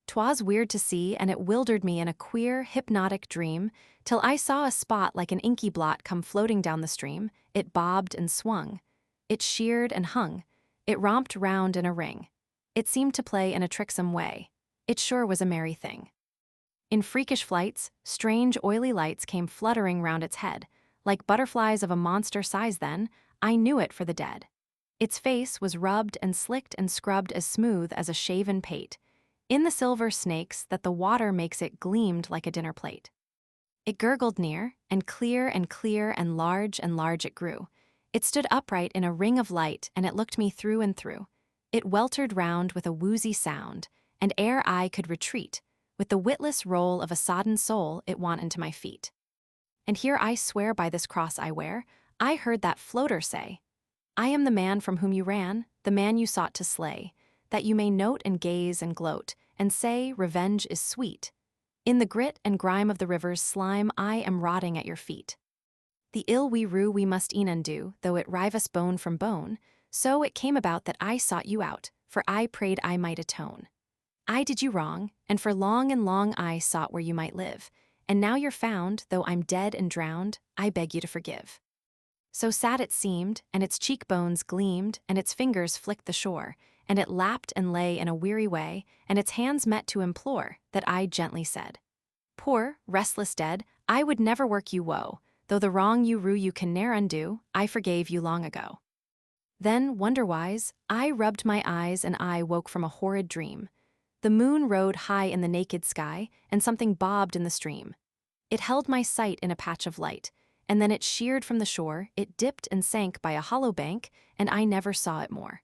'Twas weird to see, and it wildered me in a queer, hypnotic dream, till I saw a spot like an inky blot come floating down the stream. It bobbed and swung. It sheered and hung. It romped round in a ring. It seemed to play in a tricksome way. It sure was a merry thing. In freakish flights, strange oily lights came fluttering round its head. Like butterflies of a monster size then, I knew it for the dead. Its face was rubbed and slicked and scrubbed as smooth as a shaven pate. In the silver snakes that the water makes it gleamed like a dinner plate. It gurgled near, and clear and large it grew. It stood upright in a ring of light, and it looked me through and through. It weltered round with a woozy sound, and ere I could retreat, with the witless roll of a sodden soul it wont into my feet. And here I swear by this cross I wear, I heard that floater say, I am the man from whom you ran, the man you sought to slay, that you may note and gaze and gloat, and say revenge is sweet. In the grit and grime of the river's slime I am rotting at your feet. The ill we rue we must e'en undo, though it rive us bone from bone, so it came about that I sought you out, for I prayed I might atone. I did you wrong, and for long and long I sought where you might live, and now you're found, though I'm dead and drowned, I beg you to forgive. So sad it seemed, and its cheekbones gleamed, and its fingers flicked the shore, and it lapped and lay in a weary way, and its hands met to implore, that I gently said, Poor, restless dead, I would never work you woe, though the wrong you rue you can ne'er undo, I forgave you long ago. Then, wonder-wise, I rubbed my eyes and I woke from a horrid dream. The moon rode high in the naked sky, and something bobbed in the stream. It held my sight in a patch of light, and then it sheered from the shore, it dipped and sank by a hollow bank, and I never saw it more.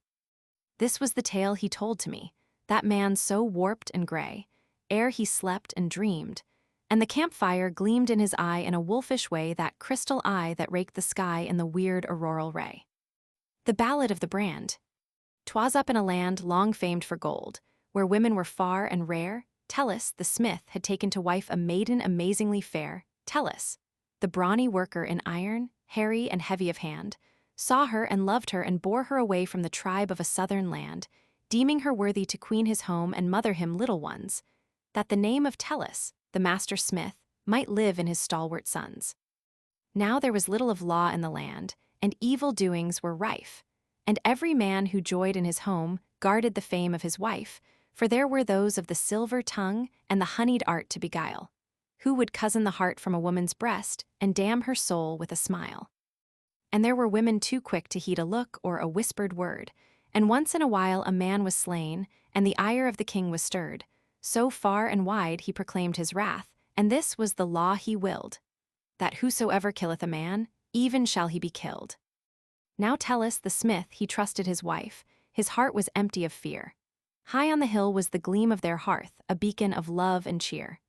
This was the tale he told to me, that man so warped and gray, ere he slept and dreamed, and the campfire gleamed in his eye in a wolfish way, that crystal eye that raked the sky in the weird auroral ray. The Ballad of the Brand. 'Twas up in a land long famed for gold, where women were far and rare. Tellus, the smith, had taken to wife a maiden amazingly fair. Tellus, the brawny worker in iron, hairy and heavy of hand, saw her and loved her and bore her away from the tribe of a southern land, deeming her worthy to queen his home and mother him little ones, that the name of Tellus, the master smith, might live in his stalwart sons. Now there was little of law in the land, and evil doings were rife, And every man who joyed in his home guarded the fame of his wife, for there were those of the silver tongue and the honeyed art to beguile, who would cozen the heart from a woman's breast and damn her soul with a smile. And there were women too quick to heed a look or a whispered word, and once in a while a man was slain, and the ire of the king was stirred. So far and wide he proclaimed his wrath, and this was the law he willed, that whosoever killeth a man, even shall he be killed. Now Tellus the smith, he trusted his wife, his heart was empty of fear. High on the hill was the gleam of their hearth, a beacon of love and cheer.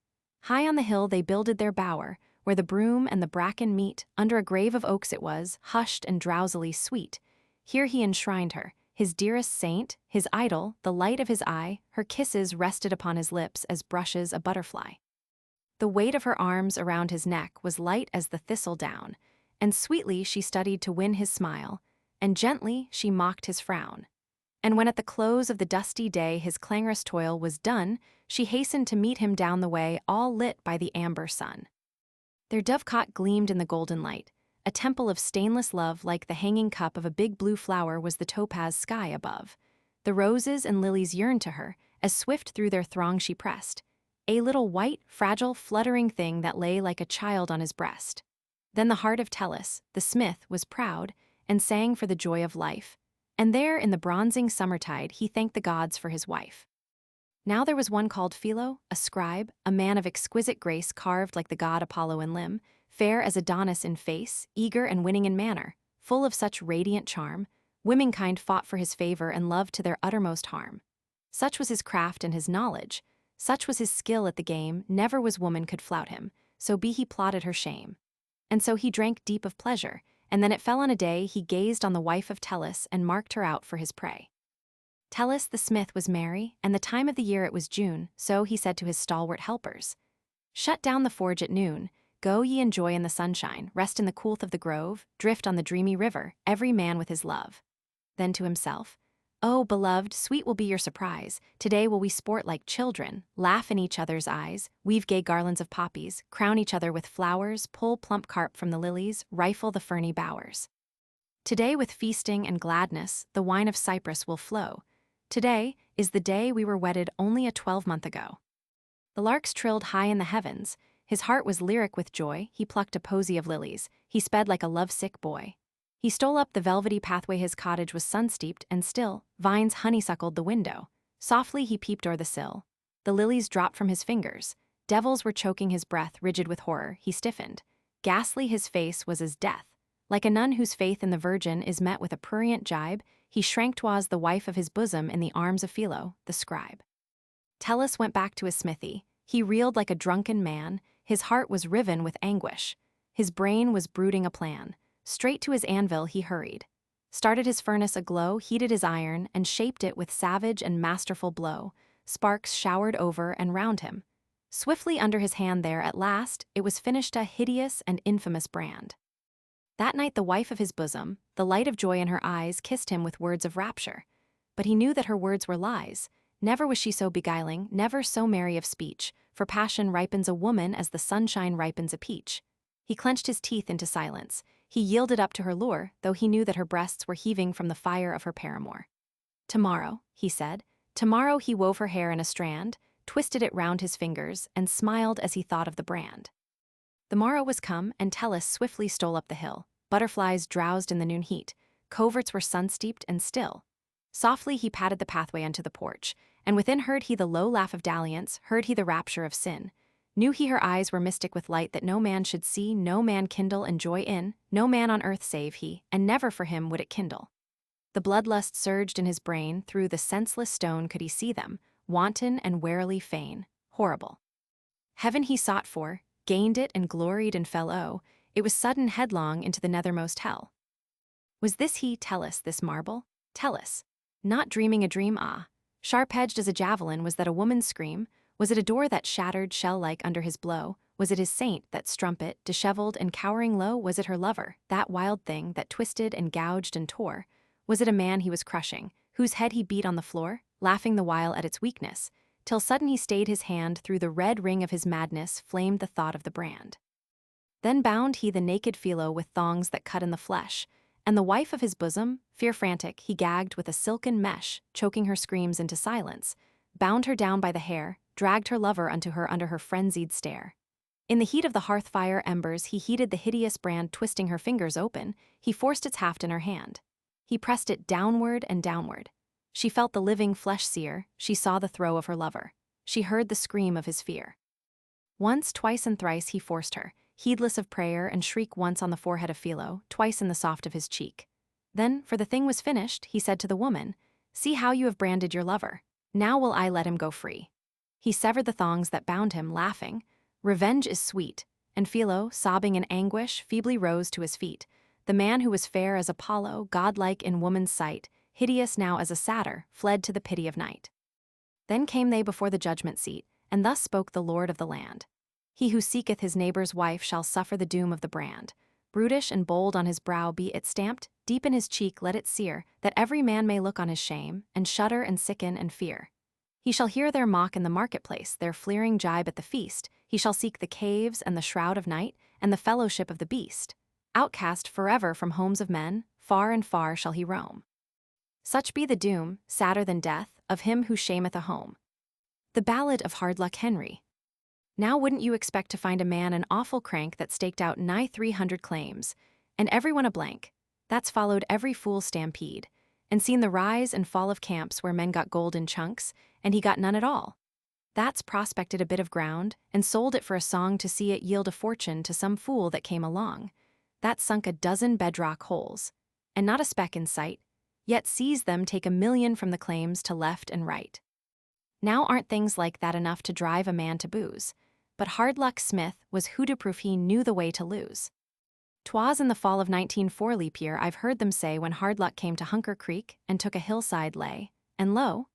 High on the hill they builded their bower, where the broom and the bracken meet, under a grave of oaks it was, hushed and drowsily sweet. Here he enshrined her, his dearest saint, his idol, the light of his eye, her kisses rested upon his lips as brushes a butterfly. The weight of her arms around his neck was light as the thistle down, and sweetly she studied to win his smile, and gently she mocked his frown. And when at the close of the dusty day his clangorous toil was done, she hastened to meet him down the way, all lit by the amber sun. Their dovecot gleamed in the golden light. A temple of stainless love, like the hanging cup of a big blue flower, was the topaz sky above. The roses and lilies yearned to her, as swift through their throng she pressed, a little white, fragile, fluttering thing that lay like a child on his breast. Then the heart of Tellus, the smith, was proud, and sang for the joy of life. And there, in the bronzing summertide, he thanked the gods for his wife. Now there was one called Philo, a scribe, a man of exquisite grace carved like the god Apollo in limb, fair as Adonis in face, eager and winning in manner, full of such radiant charm, womenkind fought for his favor and loved to their uttermost harm. Such was his craft and his knowledge, such was his skill at the game, never was woman could flout him, so be he plotted her shame. And so he drank deep of pleasure, and then it fell on a day he gazed on the wife of Tellus and marked her out for his prey. Tellus the smith was merry, and the time of the year it was June, so he said to his stalwart helpers, "Shut down the forge at noon, go ye enjoy in the sunshine, rest in the coolth of the grove, drift on the dreamy river, every man with his love." Then to himself, "Oh, beloved, sweet will be your surprise, today will we sport like children, laugh in each other's eyes, weave gay garlands of poppies, crown each other with flowers, pull plump carp from the lilies, rifle the ferny bowers. Today with feasting and gladness, the wine of Cyprus will flow. Today is the day we were wedded only a 12-month ago." The larks trilled high in the heavens, his heart was lyric with joy, he plucked a posy of lilies, he sped like a lovesick boy. He stole up the velvety pathway, his cottage was sun-steeped and still, vines honeysuckled the window. Softly he peeped o'er the sill. The lilies dropped from his fingers, devils were choking his breath, rigid with horror, he stiffened. Ghastly his face was as death. Like a nun whose faith in the Virgin is met with a prurient jibe, he shrank twas the wife of his bosom in the arms of Philo, the scribe. Tellus went back to his smithy. He reeled like a drunken man, his heart was riven with anguish. His brain was brooding a plan. Straight to his anvil he hurried, started his furnace aglow, heated his iron, and shaped it with savage and masterful blow. Sparks showered over and round him. Swiftly under his hand there, at last, it was finished, a hideous and infamous brand. That night the wife of his bosom, the light of joy in her eyes, kissed him with words of rapture. But he knew that her words were lies. Never was she so beguiling, never so merry of speech, for passion ripens a woman as the sunshine ripens a peach. He clenched his teeth into silence. He yielded up to her lure, though he knew that her breasts were heaving from the fire of her paramour. "Tomorrow," he said. Tomorrow he wove her hair in a strand, twisted it round his fingers, and smiled as he thought of the brand. The morrow was come, and Tellus swiftly stole up the hill. Butterflies drowsed in the noon heat. Coverts were sun-steeped and still. Softly he patted the pathway unto the porch, and within heard he the low laugh of dalliance, heard he the rapture of sin. Knew he her eyes were mystic with light that no man should see, no man kindle and joy in, no man on earth save he, and never for him would it kindle. The bloodlust surged in his brain, through the senseless stone could he see them, wanton and warily fain, horrible. Heaven he sought for, gained it and gloried and fell it was sudden headlong into the nethermost hell. Was this he, Tellus, this marble? Tellus, not dreaming a dream, sharp-edged as a javelin, was that a woman's scream? Was it a door that shattered shell-like under his blow? Was it his saint, that strumpet, disheveled and cowering low? Was it her lover, that wild thing, that twisted and gouged and tore? Was it a man he was crushing, whose head he beat on the floor, laughing the while at its weakness, till sudden he stayed his hand, through the red ring of his madness flamed the thought of the brand. Then bound he the naked Philo with thongs that cut in the flesh, And the wife of his bosom, fear-frantic, he gagged with a silken mesh, choking her screams into silence, bound her down by the hair, dragged her lover unto her under her frenzied stare. In the heat of the hearth-fire embers he heated the hideous brand, twisting her fingers open, he forced its haft in her hand. He pressed it downward and downward. She felt the living flesh sear, she saw the throe of her lover. She heard the scream of his fear. Once, twice, and thrice he forced her, heedless of prayer, and shriek once on the forehead of Philo, twice in the soft of his cheek. Then, for the thing was finished, he said to the woman, "See how you have branded your lover. Now will I let him go free." He severed the thongs that bound him, laughing. Revenge is sweet, and Philo, sobbing in anguish, feebly rose to his feet. The man who was fair as Apollo, godlike in woman's sight, hideous now as a satyr, fled to the pity of night. Then came they before the judgment seat, and thus spoke the Lord of the land. He who seeketh his neighbor's wife shall suffer the doom of the brand. Brutish and bold on his brow be it stamped, deep in his cheek let it sear, that every man may look on his shame, and shudder and sicken and fear. He shall hear their mock in the marketplace, their fleering jibe at the feast. He shall seek the caves and the shroud of night, and the fellowship of the beast. Outcast forever from homes of men, far and far shall he roam. Such be the doom, sadder than death, of him who shameth a home. The Ballad of Hard Luck Henry. Now wouldn't you expect to find a man an awful crank that staked out nigh 300 claims, and everyone a blank, that's followed every fool stampede, and seen the rise and fall of camps where men got gold in chunks, and he got none at all. That's prospected a bit of ground, and sold it for a song to see it yield a fortune to some fool that came along. That sunk a dozen bedrock holes, and not a speck in sight, yet sees them take 1,000,000 from the claims to left and right. Now aren't things like that enough to drive a man to booze? But Hard Luck Smith was who to prove he knew the way to lose. 'Twas in the fall of 1904 leap year I've heard them say, when Hard Luck came to Hunker Creek and took a hillside lay, and lo,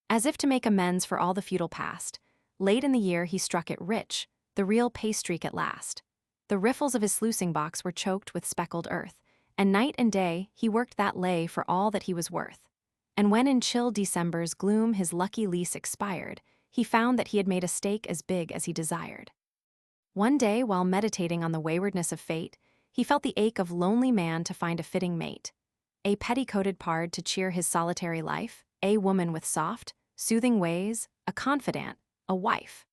as if to make amends for all the feudal past, late in the year he struck it rich, the real pay streak at last. The riffles of his sluicing box were choked with speckled earth, and night and day he worked that lay for all that he was worth. And when in chill December's gloom his lucky lease expired, he found that he had made a stake as big as he desired. One day, while meditating on the waywardness of fate, he felt the ache of lonely man to find a fitting mate. A petticoated pard to cheer his solitary life, a woman with soft, soothing ways, a confidant, a wife.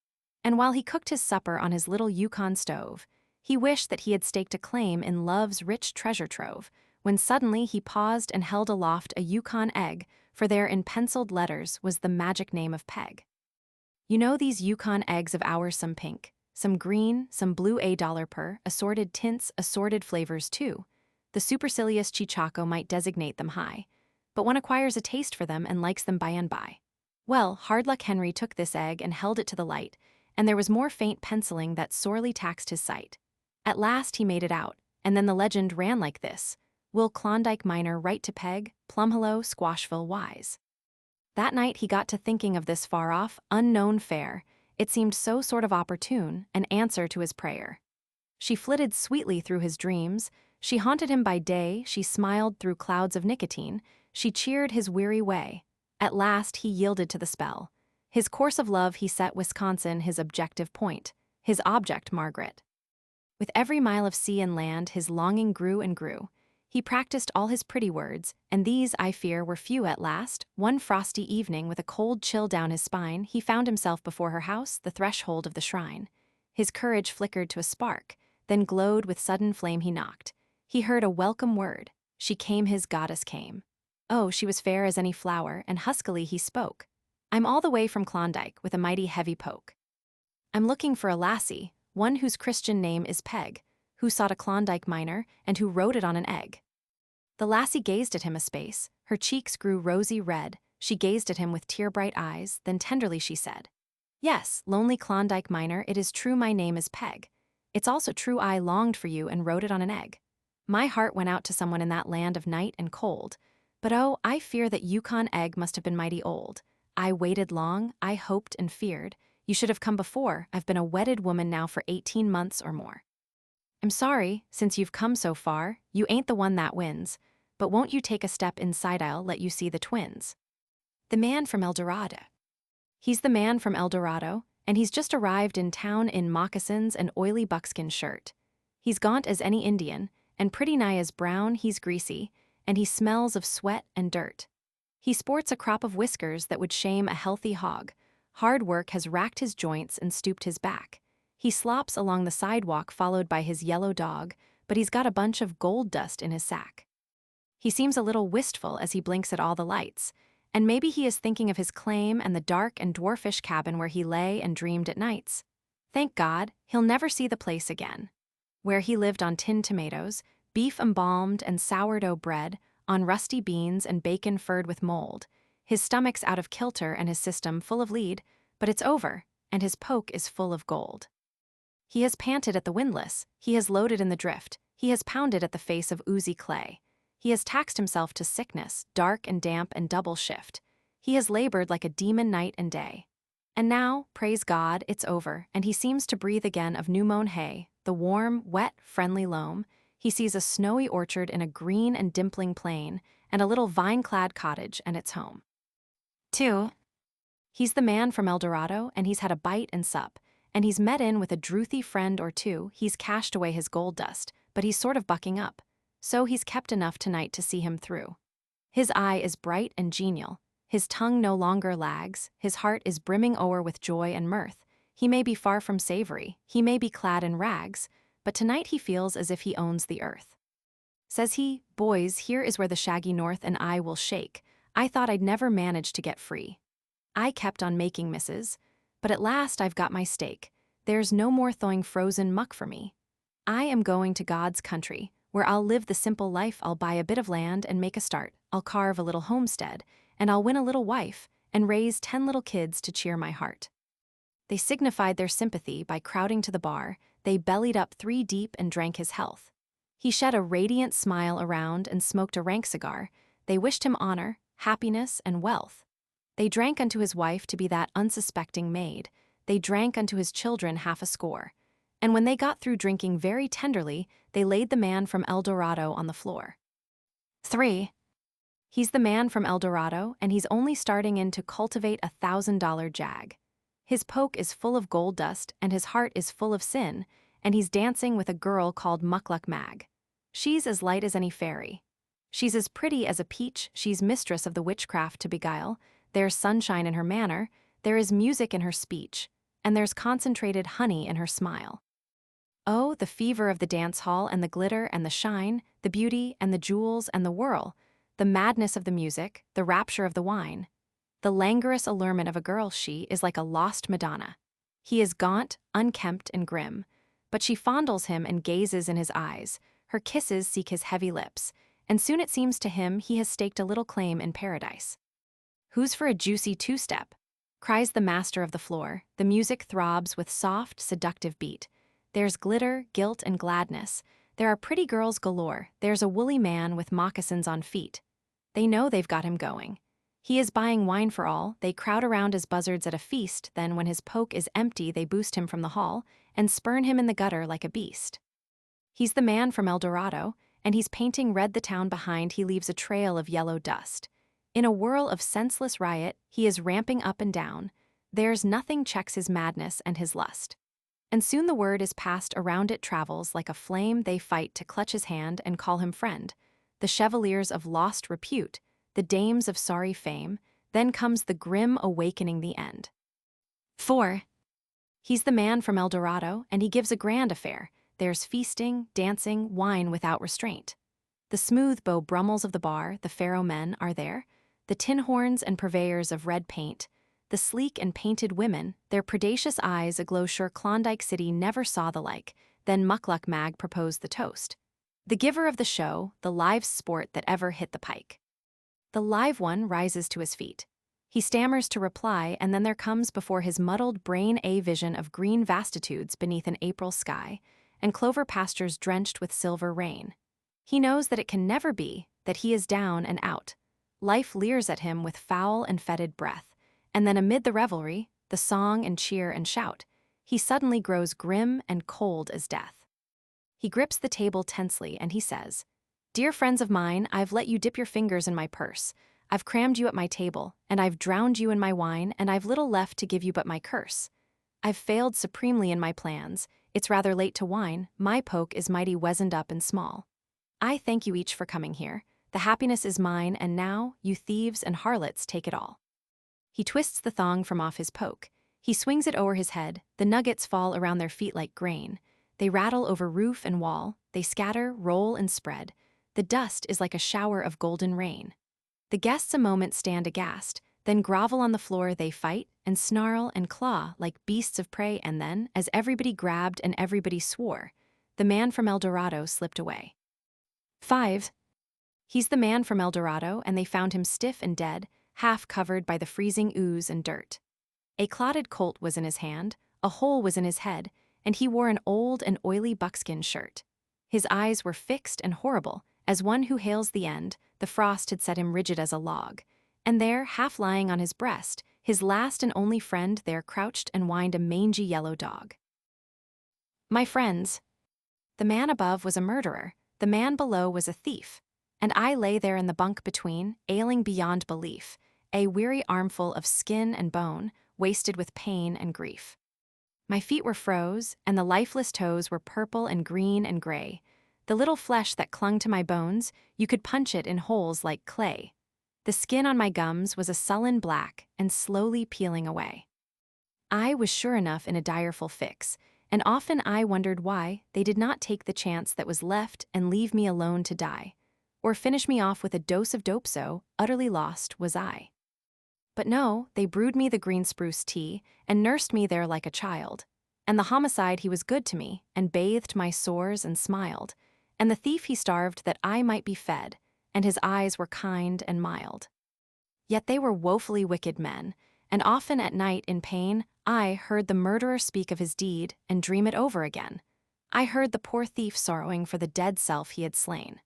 And while he cooked his supper on his little Yukon stove, he wished that he had staked a claim in love's rich treasure trove, when suddenly he paused and held aloft a Yukon egg, for there in penciled letters was the magic name of Peg. You know these Yukon eggs of ours, some pink, some green, some blue, $1 per, assorted tints, assorted flavors too. The supercilious Cheechako might designate them high, but one acquires a taste for them and likes them by and by. Well, Hard Luck Henry took this egg and held it to the light, and there was more faint penciling that sorely taxed his sight. At last he made it out, and then the legend ran like this: Will Klondike miner write to Peg, Plumhello, Squashville wise? That night he got to thinking of this far-off, unknown fair. It seemed so sort of opportune, an answer to his prayer. She flitted sweetly through his dreams, she haunted him by day, she smiled through clouds of nicotine, she cheered his weary way. At last he yielded to the spell. His course of love he set Wisconsin his objective point, his object Margaret. With every mile of sea and land his longing grew and grew. He practiced all his pretty words, and these, I fear, were few at last. One frosty evening, with a cold chill down his spine, he found himself before her house, the threshold of the shrine. His courage flickered to a spark, then glowed with sudden flame. He knocked. He heard a welcome word. She came, his goddess came. Oh, she was fair as any flower, and huskily he spoke. I'm all the way from Klondike, with a mighty heavy poke. I'm looking for a lassie, one whose Christian name is Peg, who sought a Klondike miner, and who wrote it on an egg. The lassie gazed at him a space, her cheeks grew rosy red, she gazed at him with tear-bright eyes, then tenderly she said, Yes, lonely Klondike miner, it is true my name is Peg. It's also true I longed for you and wrote it on an egg. My heart went out to someone in that land of night and cold, but oh, I fear that Yukon egg must have been mighty old. I waited long, I hoped and feared. You should have come before. I've been a wedded woman now for 18 months or more. I'm sorry, since you've come so far, you ain't the one that wins, but won't you take a step inside, I'll let you see the twins. The man from El Dorado. He's the man from El Dorado, and he's just arrived in town in moccasins and oily buckskin shirt. He's gaunt as any Indian, and pretty nigh as brown he's greasy, and he smells of sweat and dirt. He sports a crop of whiskers that would shame a healthy hog. Hard work has racked his joints and stooped his back. He slops along the sidewalk followed by his yellow dog, but he's got a bunch of gold dust in his sack. He seems a little wistful as he blinks at all the lights, and maybe he is thinking of his claim and the dark and dwarfish cabin where he lay and dreamed at nights. Thank God, he'll never see the place again. Where he lived on tinned tomatoes, beef embalmed and sourdough bread, on rusty beans and bacon furred with mold. His stomach's out of kilter and his system full of lead, but it's over, and his poke is full of gold. He has panted at the windlass, he has loaded in the drift, he has pounded at the face of oozy clay. He has taxed himself to sickness, dark and damp and double shift. He has labored like a demon night and day. And now, praise God, it's over, and he seems to breathe again of new-mown hay, the warm, wet, friendly loam. He sees a snowy orchard in a green and dimpling plain, and a little vine-clad cottage and its home. 2. He's the man from El Dorado, and he's had a bite and sup, and he's met in with a drouthy friend or two. He's cached away his gold dust, but he's sort of bucking up. So he's kept enough tonight to see him through. His eye is bright and genial. His tongue no longer lags. His heart is brimming o'er with joy and mirth. He may be far from savory. He may be clad in rags, but tonight he feels as if he owns the earth. Says he, "Boys, here is where the shaggy north and I will shake. I thought I'd never manage to get free. I kept on making misses, but at last I've got my stake. There's no more thawing frozen muck for me. I am going to God's country, where I'll live the simple life. I'll buy a bit of land and make a start. I'll carve a little homestead, and I'll win a little wife, and raise 10 little kids to cheer my heart." They signified their sympathy by crowding to the bar. They bellied up 3 deep and drank his health. He shed a radiant smile around and smoked a rank cigar. They wished him honor, happiness, and wealth. They drank unto his wife to be that unsuspecting maid. They drank unto his children half a score. And when they got through drinking very tenderly, they laid the man from El Dorado on the floor. 3. He's the man from El Dorado, and he's only starting in to cultivate a $1,000 jag. His poke is full of gold dust, and his heart is full of sin, and he's dancing with a girl called Muckluck Mag. She's as light as any fairy. She's as pretty as a peach. She's mistress of the witchcraft to beguile. There's sunshine in her manner, there is music in her speech, and there's concentrated honey in her smile. Oh, the fever of the dance hall and the glitter and the shine, the beauty and the jewels and the whirl, the madness of the music, the rapture of the wine. The languorous allurement of a girl, she is like a lost Madonna. He is gaunt, unkempt, and grim, but she fondles him and gazes in his eyes. Her kisses seek his heavy lips, and soon it seems to him he has staked a little claim in paradise. "Who's for a juicy two-step?" cries the master of the floor. The music throbs with soft, seductive beat. There's glitter, guilt, and gladness. There are pretty girls galore. There's a woolly man with moccasins on feet. They know they've got him going. He is buying wine for all. They crowd around as buzzards at a feast. Then when his poke is empty, they boost him from the hall and spurn him in the gutter like a beast. He's the man from El Dorado, and he's painting red the town behind. He leaves a trail of yellow dust. In a whirl of senseless riot, he is ramping up and down. There's nothing checks his madness and his lust. And soon the word is passed around, it travels like a flame. They fight to clutch his hand and call him friend. The chevaliers of lost repute, the dames of sorry fame, then comes the grim awakening, the end. 4. He's the man from El Dorado, and he gives a grand affair. There's feasting, dancing, wine without restraint. The smooth bow brummels of the bar, the pharaoh men, are there. The tin horns and purveyors of red paint, the sleek and painted women, their predacious eyes aglow. Sure Klondike City never saw the like. Then Muckluck Mag proposed the toast. The giver of the show, the live sport that ever hit the pike. The live one rises to his feet. He stammers to reply, and then there comes before his muddled brain a vision of green vastitudes beneath an April sky, and clover pastures drenched with silver rain. He knows that it can never be, that he is down and out. Life leers at him with foul and fetid breath, and then amid the revelry, the song and cheer and shout, he suddenly grows grim and cold as death. He grips the table tensely and he says, "Dear friends of mine, I've let you dip your fingers in my purse. I've crammed you at my table, and I've drowned you in my wine, and I've little left to give you but my curse. I've failed supremely in my plans. It's rather late to whine. My poke is mighty weazened up and small. I thank you each for coming here. The happiness is mine, and now, you thieves and harlots, take it all. He twists the thong from off his poke. He swings it o'er his head. The nuggets fall around their feet like grain. They rattle over roof and wall. They scatter, roll, and spread. The dust is like a shower of golden rain. The guests a moment stand aghast, then grovel on the floor. They fight and snarl and claw like beasts of prey, and then, as everybody grabbed and everybody swore, the man from El Dorado slipped away. 5. He's the man from El Dorado, and they found him stiff and dead, half covered by the freezing ooze and dirt. A clotted colt was in his hand, a hole was in his head, and he wore an old and oily buckskin shirt. His eyes were fixed and horrible, as one who hails the end. The frost had set him rigid as a log. And there, half lying on his breast, his last and only friend, there crouched and whined a mangy yellow dog. My friends. The man above was a murderer, the man below was a thief, and I lay there in the bunk between, ailing beyond belief, a weary armful of skin and bone, wasted with pain and grief. My feet were froze, and the lifeless toes were purple and green and gray. The little flesh that clung to my bones, you could punch it in holes like clay. The skin on my gums was a sullen black and slowly peeling away. I was sure enough in a direful fix, and often I wondered why they did not take the chance that was left and leave me alone to die, or finish me off with a dose of dope. So utterly lost was I. But no, they brewed me the green spruce tea and nursed me there like a child. And the homicide, he was good to me and bathed my sores and smiled. And the thief, he starved that I might be fed, and his eyes were kind and mild. Yet they were woefully wicked men, and often at night in pain I heard the murderer speak of his deed and dream it over again. I heard the poor thief sorrowing for the dead self he had slain.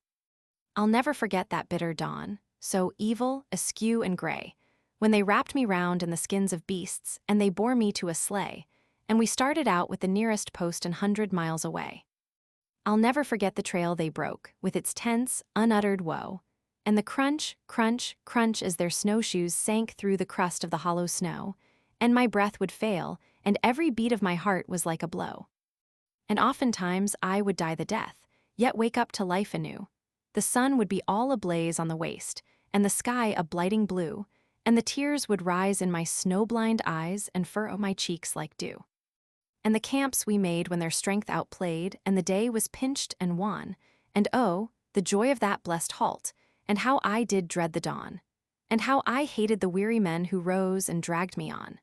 I'll never forget that bitter dawn, so evil, askew, and gray, when they wrapped me round in the skins of beasts, and they bore me to a sleigh, and we started out with the nearest post 100 miles away. I'll never forget the trail they broke, with its tense, unuttered woe, and the crunch, crunch, crunch as their snowshoes sank through the crust of the hollow snow, and my breath would fail, and every beat of my heart was like a blow. And oftentimes I would die the death, yet wake up to life anew. The sun would be all ablaze on the waste, and the sky a blighting blue, and the tears would rise in my snow-blind eyes and furrow my cheeks like dew. And the camps we made when their strength outplayed, and the day was pinched and wan, and oh, the joy of that blessed halt, and how I did dread the dawn, and how I hated the weary men who rose and dragged me on.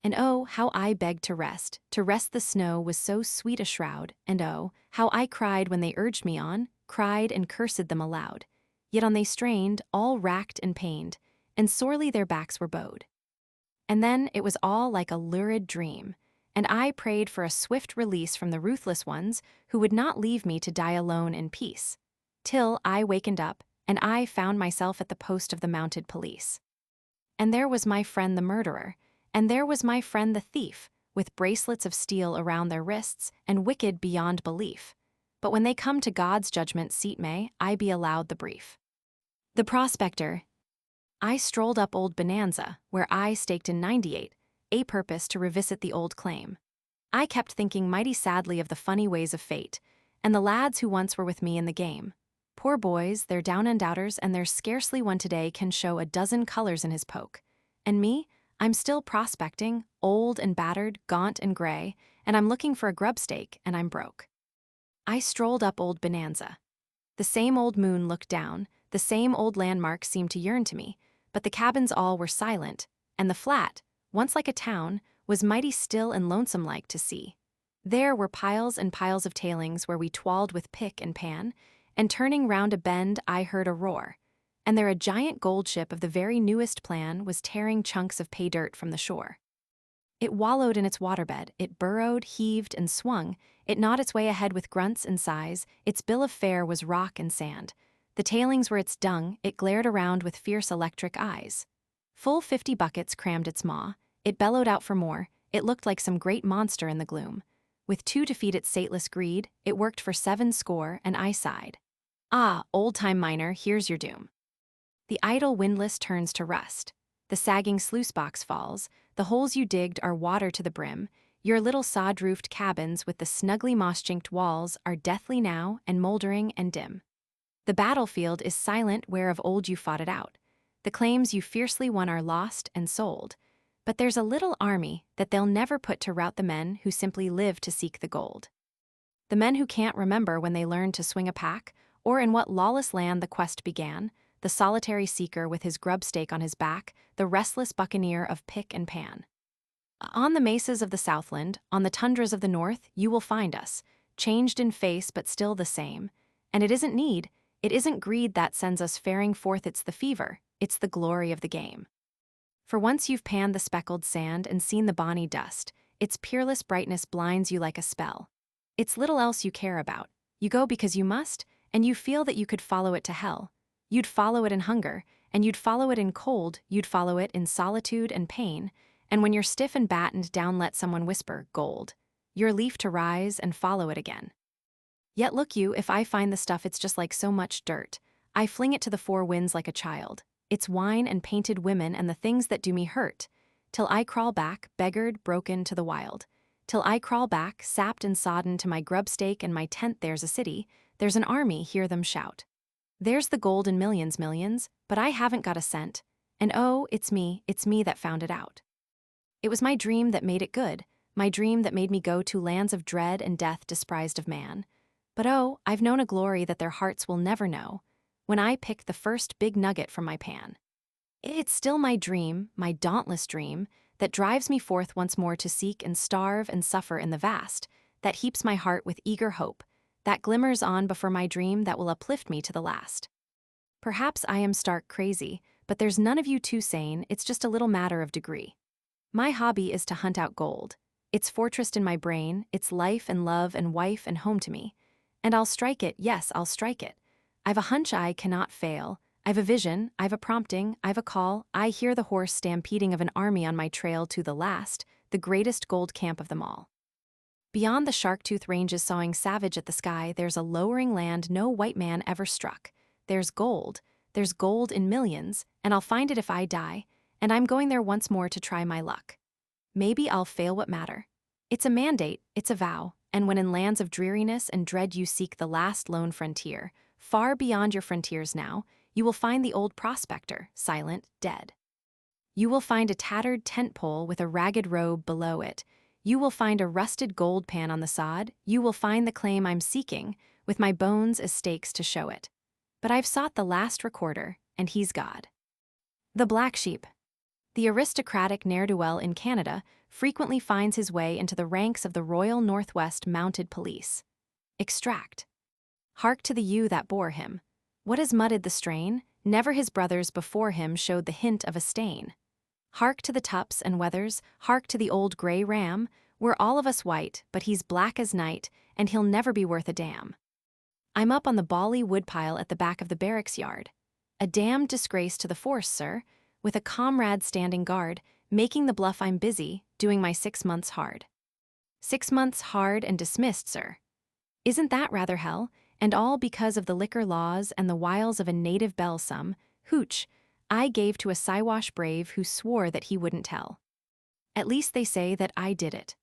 And oh, how I begged to rest the snow was so sweet a shroud, and oh, how I cried when they urged me on, cried and cursed them aloud. Yet on they strained, all racked and pained, and sorely their backs were bowed. And then it was all like a lurid dream, and I prayed for a swift release from the ruthless ones who would not leave me to die alone in peace, till I wakened up, and I found myself at the post of the mounted police. And there was my friend the murderer, and there was my friend the thief, with bracelets of steel around their wrists, and wicked beyond belief. But when they come to God's judgment seat, may I be allowed the brief. The prospector. I strolled up old Bonanza, where I staked in '98, a purpose to revisit the old claim. I kept thinking mighty sadly of the funny ways of fate, and the lads who once were with me in the game. Poor boys, they're down and outers, and there's scarcely one today can show a dozen colors in his poke. And me, I'm still prospecting, old and battered, gaunt and gray, and I'm looking for a grub stake, and I'm broke. I strolled up old Bonanza. The same old moon looked down, the same old landmarks seemed to yearn to me, but the cabins all were silent, and the flat, once like a town, was mighty still and lonesome-like to see. There were piles and piles of tailings where we twalled with pick and pan, and turning round a bend I heard a roar, and there a giant gold ship of the very newest plan was tearing chunks of pay dirt from the shore. It wallowed in its waterbed, it burrowed, heaved, and swung, it gnawed its way ahead with grunts and sighs, its bill of fare was rock and sand. The tailings were its dung, it glared around with fierce electric eyes. Full 50 buckets crammed its maw, it bellowed out for more, it looked like some great monster in the gloom. With 2 to feed its sateless greed, it worked for 7 score, and I sighed. Ah, old-time miner, here's your doom. The idle windlass turns to rust. The sagging sluice box falls, the holes you digged are water to the brim, your little sod-roofed cabins with the snugly moss-chinked walls are deathly now and moldering and dim. The battlefield is silent where of old you fought it out. The claims you fiercely won are lost and sold. But there's a little army that they'll never put to rout the men who simply live to seek the gold. The men who can't remember when they learned to swing a pack, or in what lawless land the quest began, the solitary seeker with his grub stake on his back, the restless buccaneer of pick and pan. On the mesas of the Southland, on the tundras of the North, you will find us, changed in face but still the same. And it isn't need, it isn't greed that sends us faring forth, it's the fever, it's the glory of the game. For once you've panned the speckled sand and seen the bonny dust, its peerless brightness blinds you like a spell. It's little else you care about. You go because you must, and you feel that you could follow it to hell. You'd follow it in hunger, and you'd follow it in cold, you'd follow it in solitude and pain, and when you're stiff and battened down let someone whisper, gold. You're leaf to rise and follow it again. Yet look you, if I find the stuff it's just like so much dirt, I fling it to the four winds like a child. It's wine and painted women and the things that do me hurt, till I crawl back, beggared, broken, to the wild. Till I crawl back, sapped and sodden to my grub stake and my tent. There's a city, there's an army, hear them shout. There's the gold in millions, millions, but I haven't got a cent, and oh, it's me that found it out. It was my dream that made it good, my dream that made me go to lands of dread and death despised of man. But oh, I've known a glory that their hearts will never know, when I pick the first big nugget from my pan. It's still my dream, my dauntless dream, that drives me forth once more to seek and starve and suffer in the vast, that heaps my heart with eager hope, that glimmers on before my dream that will uplift me to the last. Perhaps I am stark crazy, but there's none of you too sane, it's just a little matter of degree. My hobby is to hunt out gold. It's fortressed in my brain, it's life and love and wife and home to me. And I'll strike it, yes, I'll strike it. I've a hunch I cannot fail. I've a vision, I've a prompting, I've a call. I hear the horse stampeding of an army on my trail to the last, the greatest gold camp of them all. Beyond the shark-tooth ranges sawing savage at the sky, there's a lowering land no white man ever struck. There's gold in millions, and I'll find it if I die, and I'm going there once more to try my luck. Maybe I'll fail, what matter? It's a mandate, it's a vow, and when in lands of dreariness and dread you seek the last lone frontier, far beyond your frontiers now, you will find the old prospector, silent, dead. You will find a tattered tent pole with a ragged robe below it. You will find a rusted gold pan on the sod. You will find the claim I'm seeking, with my bones as stakes to show it. But I've sought the last recorder, and he's God. The black sheep. The aristocratic ne'er-do-well in Canada frequently finds his way into the ranks of the Royal Northwest Mounted Police. Extract. Hark to the ewe that bore him. What has mudded the strain? Never his brothers before him showed the hint of a stain. Hark to the tups and wethers, hark to the old gray ram. We're all of us white, but he's black as night, and he'll never be worth a damn. I'm up on the bally woodpile at the back of the barracks yard. A damned disgrace to the force, sir, with a comrade standing guard, making the bluff I'm busy, doing my 6 months hard. 6 months hard and dismissed, sir. Isn't that rather hell? And all because of the liquor laws and the wiles of a native belle some, hooch, I gave to a Siwash brave who swore that he wouldn't tell. At least they say that I did it.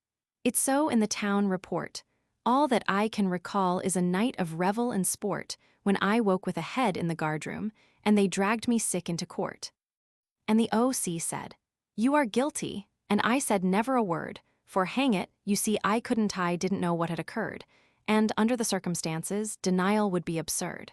It's so in the town report. All that I can recall is a night of revel and sport, when I woke with a head in the guardroom, and they dragged me sick into court. And the O.C. said, "You are guilty," and I said never a word, for hang it, you see I didn't know what had occurred, and under the circumstances, denial would be absurd.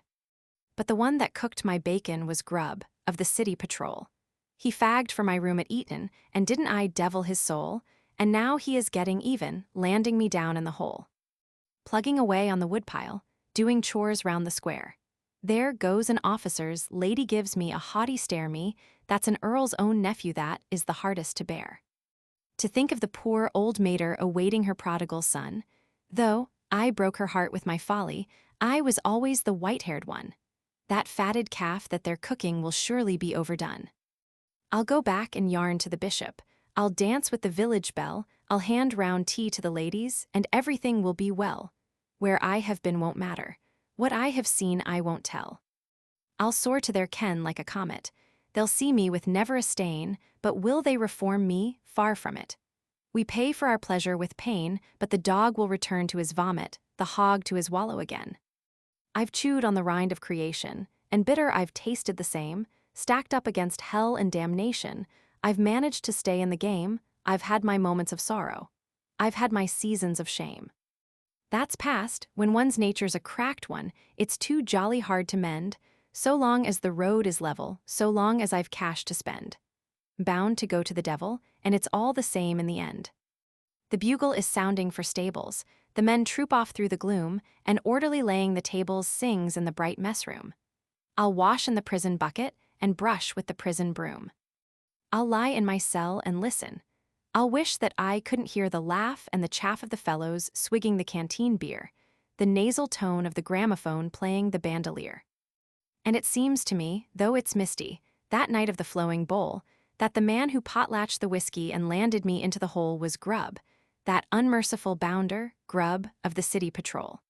But the one that cooked my bacon was Grubb, of the city patrol. He fagged for my room at Eton, and didn't I devil his soul, and now he is getting even, landing me down in the hole. Plugging away on the woodpile, doing chores round the square. There goes an officer's, lady gives me a haughty stare me, that's an earl's own nephew, that is the hardest to bear. To think of the poor old mater awaiting her prodigal son, though I broke her heart with my folly, I was always the white-haired one. That fatted calf that they're cooking will surely be overdone. I'll go back and yarn to the bishop, I'll dance with the village belle, I'll hand round tea to the ladies, and everything will be well. Where I have been won't matter. What I have seen I won't tell. I'll soar to their ken like a comet. They'll see me with never a stain, but will they reform me? Far from it. We pay for our pleasure with pain, but the dog will return to his vomit, the hog to his wallow again. I've chewed on the rind of creation, and bitter I've tasted the same, stacked up against hell and damnation. I've managed to stay in the game, I've had my moments of sorrow. I've had my seasons of shame. That's past. When one's nature's a cracked one, it's too jolly hard to mend, so long as the road is level, so long as I've cash to spend. Bound to go to the devil, and it's all the same in the end. The bugle is sounding for stables, the men troop off through the gloom, and orderly laying the tables sings in the bright mess room. I'll wash in the prison bucket and brush with the prison broom. I'll lie in my cell and listen. I'll wish that I couldn't hear the laugh and the chaff of the fellows swigging the canteen beer, the nasal tone of the gramophone playing the bandolier. And it seems to me, though it's misty, that night of the flowing bowl, that the man who potlatched the whiskey and landed me into the hole was Grub, that unmerciful bounder, Grub, of the city patrol.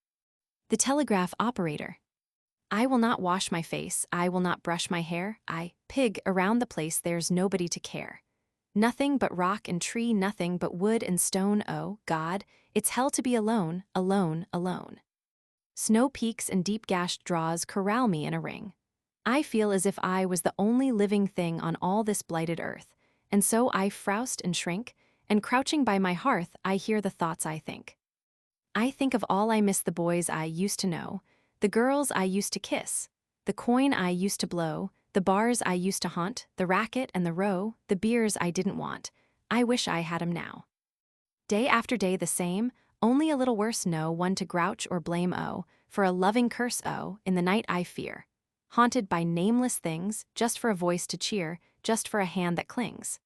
The telegraph operator. I will not wash my face, I will not brush my hair, I pig around the place there's nobody to care. Nothing but rock and tree, nothing but wood and stone, oh, God, it's hell to be alone, alone, alone. Snow peaks and deep-gashed draws corral me in a ring. I feel as if I was the only living thing on all this blighted earth, and so I froust and shrink, and crouching by my hearth I hear the thoughts I think. I think of all I miss, the boys I used to know, the girls I used to kiss, the coin I used to blow, the bars I used to haunt, the racket and the row, the beers I didn't want. I wish I had 'em now. Day after day the same, only a little worse, no one to grouch or blame, oh, for a loving curse, oh, in the night I fear. Haunted by nameless things, just for a voice to cheer, just for a hand that clings.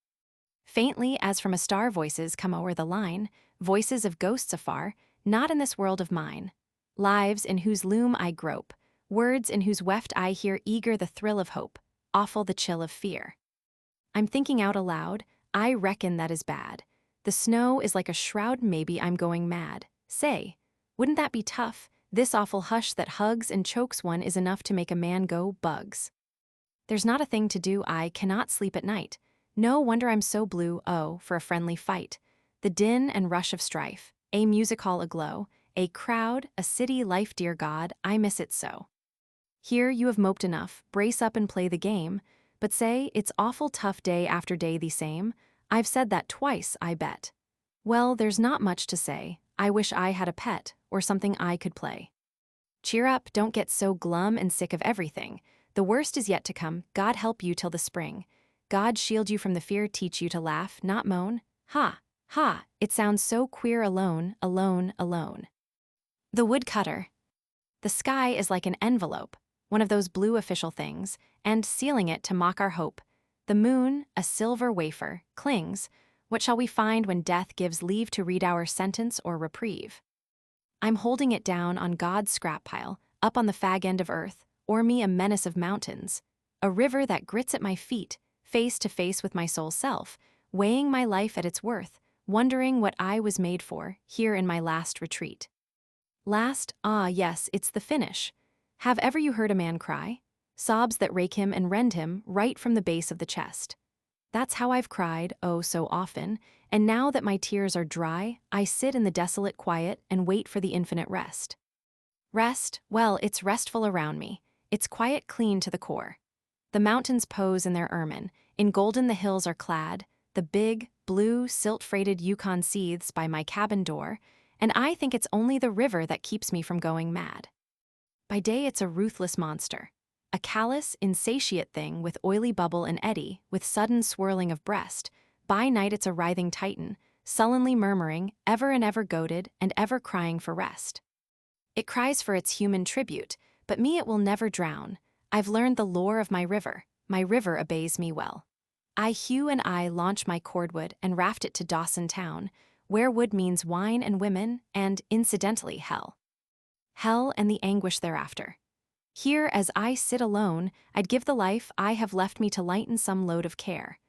Faintly as from a star voices come o'er the line, voices of ghosts afar, not in this world of mine. Lives in whose loom I grope, words in whose weft I hear, eager the thrill of hope, awful the chill of fear. I'm thinking out aloud, I reckon that is bad. The snow is like a shroud, maybe I'm going mad. Say, wouldn't that be tough? This awful hush that hugs and chokes one is enough to make a man go bugs. There's not a thing to do, I cannot sleep at night. No wonder I'm so blue, oh, for a friendly fight. The din and rush of strife, a music hall aglow, a crowd, a city life, dear God, I miss it so. Here you have moped enough, brace up and play the game, but say, it's awful tough day after day the same. I've said that twice, I bet. Well, there's not much to say, I wish I had a pet, or something I could play. Cheer up, don't get so glum and sick of everything. The worst is yet to come, God help you till the spring. God shield you from the fear, teach you to laugh, not moan. Ha, ha, it sounds so queer, alone, alone, alone. The woodcutter. The sky is like an envelope, one of those blue official things, and sealing it to mock our hope. The moon, a silver wafer, clings. What shall we find when death gives leave to read our sentence or reprieve? I'm holding it down on God's scrap pile, up on the fag end of earth, o'er me a menace of mountains. A river that grits at my feet, face to face with my soul self, weighing my life at its worth, wondering what I was made for, here in my last retreat. Last, ah yes, it's the finish. Have ever you heard a man cry? Sobs that rake him and rend him right from the base of the chest. That's how I've cried, oh so often, and now that my tears are dry, I sit in the desolate quiet and wait for the infinite rest. Rest, well, it's restful around me. It's quiet clean to the core. The mountains pose in their ermine, in golden the hills are clad, the big, blue, silt-freighted Yukon seethes by my cabin door, and I think it's only the river that keeps me from going mad. By day it's a ruthless monster, a callous, insatiate thing with oily bubble and eddy, with sudden swirling of breast. By night it's a writhing titan, sullenly murmuring, ever and ever goaded, and ever crying for rest. It cries for its human tribute, but me it will never drown. I've learned the lore of my river obeys me well. I hew and I launch my cordwood and raft it to Dawson town, where wood means wine and women, and, incidentally, hell. Hell and the anguish thereafter. Here, as I sit alone, I'd give the life I have left me to lighten some load of care.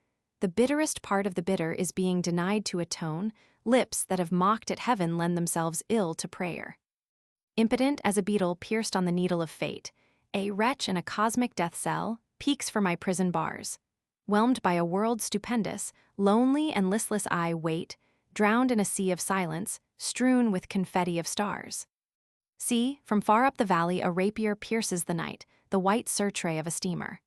The bitterest part of the bitter is being denied to atone. Lips that have mocked at heaven lend themselves ill to prayer. Impotent as a beetle pierced on the needle of fate, a wretch in a cosmic death cell, peaks for my prison bars. Whelmed by a world stupendous, lonely and listless I wait, drowned in a sea of silence, strewn with confetti of stars. See, from far up the valley a rapier pierces the night, the white surtray of a steamer.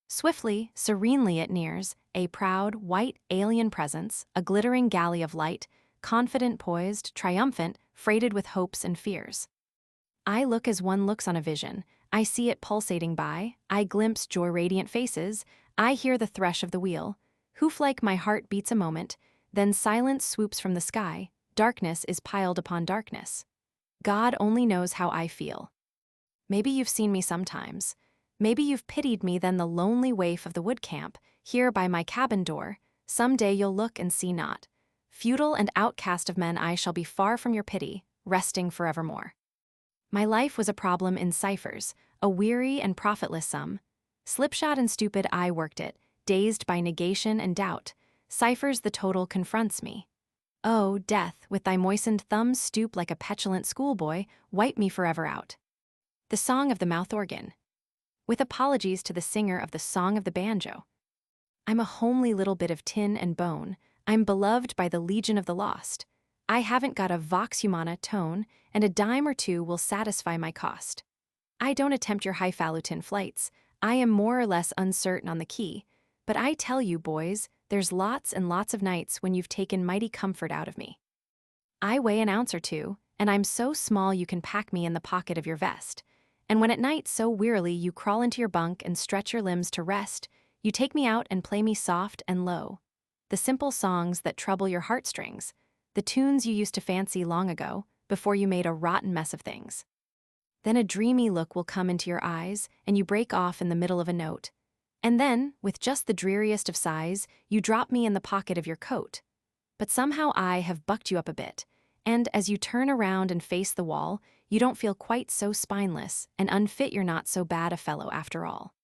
Swiftly, serenely it nears, a proud, white, alien presence, a glittering galley of light, confident, poised, triumphant, freighted with hopes and fears. I look as one looks on a vision. I see it pulsating by, I glimpse joy-radiant faces, I hear the thresh of the wheel. Hoof-like my heart beats a moment, then silence swoops from the sky, darkness is piled upon darkness. God only knows how I feel. Maybe you've seen me sometimes. Maybe you've pitied me then the lonely waif of the wood camp, here by my cabin door. Someday you'll look and see not. Futile and outcast of men I shall be far from your pity, resting forevermore. My life was a problem in ciphers, a weary and profitless sum. Slipshod and stupid I worked it, dazed by negation and doubt. Ciphers the total confronts me. Oh, death, with thy moistened thumbs stoop like a petulant schoolboy, wipe me forever out. The Song of the Mouth Organ. With apologies to the singer of the Song of the Banjo. I'm a homely little bit of tin and bone. I'm beloved by the legion of the lost. I haven't got a vox humana tone, and a dime or two will satisfy my cost. I don't attempt your highfalutin flights. I am more or less uncertain on the key. But I tell you, boys, there's lots and lots of nights when you've taken mighty comfort out of me. I weigh an ounce or two, and I'm so small you can pack me in the pocket of your vest. And when at night so wearily you crawl into your bunk and stretch your limbs to rest, you take me out and play me soft and low. The simple songs that trouble your heartstrings, the tunes you used to fancy long ago, before you made a rotten mess of things. Then a dreamy look will come into your eyes, and you break off in the middle of a note. And then, with just the dreariest of sighs, you drop me in the pocket of your coat. But somehow I have bucked you up a bit, and as you turn around and face the wall, you don't feel quite so spineless, and unfit you're not so bad a fellow after all.